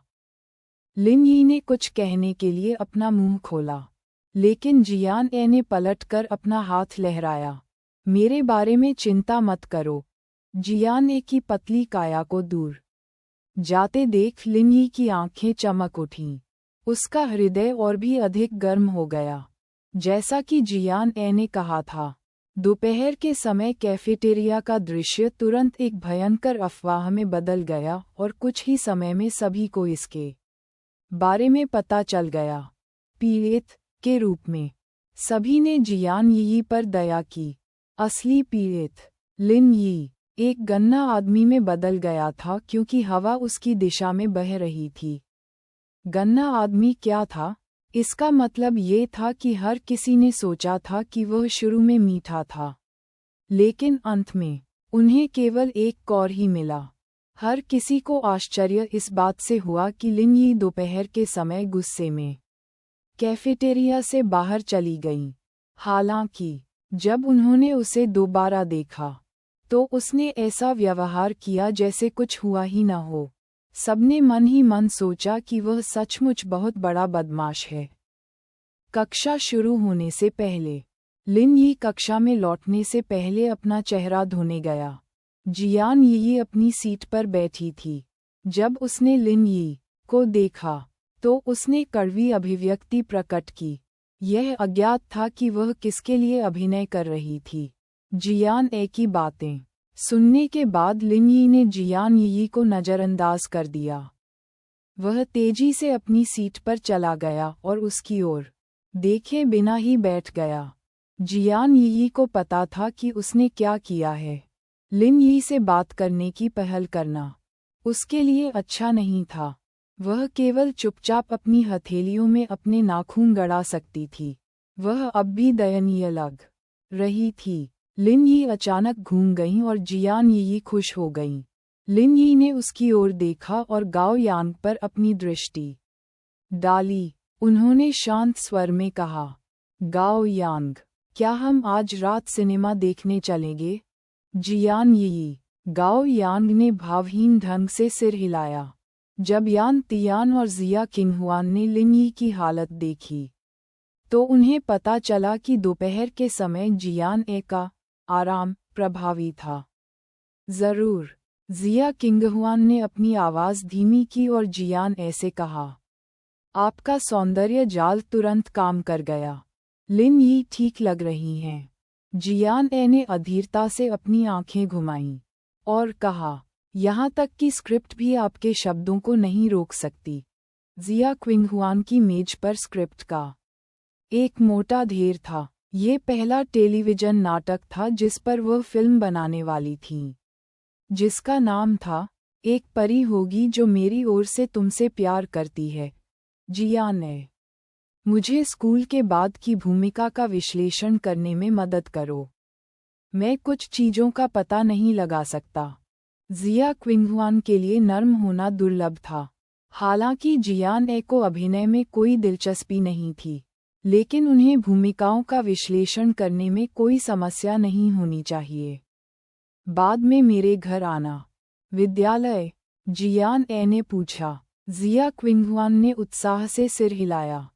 लिन यी ने कुछ कहने के लिए अपना मुंह खोला, लेकिन जियान ने पलटकर अपना हाथ लहराया। मेरे बारे में चिंता मत करो। जियान ए की पतली काया को दूर जाते देख लिनयी की आंखें चमक उठीं। उसका हृदय और भी अधिक गर्म हो गया। जैसा कि जियान ए ने कहा था, दोपहर के समय कैफेटेरिया का दृश्य तुरंत एक भयंकर अफवाह में बदल गया और कुछ ही समय में सभी को इसके बारे में पता चल गया। पीड़ित के रूप में सभी ने जियान यी पर दया की। असली पीड़ित लिन यी एक गन्ना आदमी में बदल गया था क्योंकि हवा उसकी दिशा में बह रही थी। गन्ना आदमी क्या था? इसका मतलब ये था कि हर किसी ने सोचा था कि वह शुरू में मीठा था, लेकिन अंत में उन्हें केवल एक कौर ही मिला। हर किसी को आश्चर्य इस बात से हुआ कि लिनयी दोपहर के समय गुस्से में कैफेटेरिया से बाहर चली गईं। हालांकि जब उन्होंने उसे दोबारा देखा तो उसने ऐसा व्यवहार किया जैसे कुछ हुआ ही न हो। सबने मन ही मन सोचा कि वह सचमुच बहुत बड़ा बदमाश है। कक्षा शुरू होने से पहले लिनयी कक्षा में लौटने से पहले अपना चेहरा धोने गया। जियान यी अपनी सीट पर बैठी थी। जब उसने लिनयी को देखा तो उसने कड़वी अभिव्यक्ति प्रकट की। यह अज्ञात था कि वह किसके लिए अभिनय कर रही थी। जियान ए की बातें सुनने के बाद लिनयी ने जियान यी को नज़रअंदाज कर दिया। वह तेजी से अपनी सीट पर चला गया और उसकी ओर देखे बिना ही बैठ गया। जियान यी को पता था कि उसने क्या किया है। लिनयी से बात करने की पहल करना उसके लिए अच्छा नहीं था। वह केवल चुपचाप अपनी हथेलियों में अपने नाखून गड़ा सकती थी। वह अब भी दयनीय लग रही थी। लिनयी अचानक घूम गईं और जियान यी खुश हो गईं। लिनयी ने उसकी ओर देखा और गाओ यांग पर अपनी दृष्टि डाली। उन्होंने शांत स्वर में कहा, गाओ यांग, क्या हम आज रात सिनेमा देखने चलेंगे? जियान यी। गाओ यांग ने भावहीन ढंग से सिर हिलाया। जब यान तियान और जिया किंगहुआन ने लिनयी की हालत देखी तो उन्हें पता चला कि दोपहर के समय जियान ए का आराम प्रभावी था। जरूर। जिया किंगहुआन ने अपनी आवाज़ धीमी की और जियान ए से कहा, आपका सौंदर्य जाल तुरंत काम कर गया। लिनयी ठीक लग रही हैं। जियान ए ने अधीरता से अपनी आंखें घुमाईं और कहा, यहाँ तक कि स्क्रिप्ट भी आपके शब्दों को नहीं रोक सकती। जिया किंगहुआन की मेज पर स्क्रिप्ट का एक मोटा ढेर था। ये पहला टेलीविज़न नाटक था जिस पर वह फिल्म बनाने वाली थीं, जिसका नाम था एक परी होगी जो मेरी ओर से तुमसे प्यार करती है। जियान ए, मुझे स्कूल के बाद की भूमिका का विश्लेषण करने में मदद करो। मैं कुछ चीज़ों का पता नहीं लगा सकता। जिया किंगहुआन के लिए नर्म होना दुर्लभ था। हालांकि जियान ए को अभिनय में कोई दिलचस्पी नहीं थी, लेकिन उन्हें भूमिकाओं का विश्लेषण करने में कोई समस्या नहीं होनी चाहिए। बाद में मेरे घर आना। विद्यालय? जियान ए ने पूछा। जिया किंगहुआन ने उत्साह से सिर हिलाया।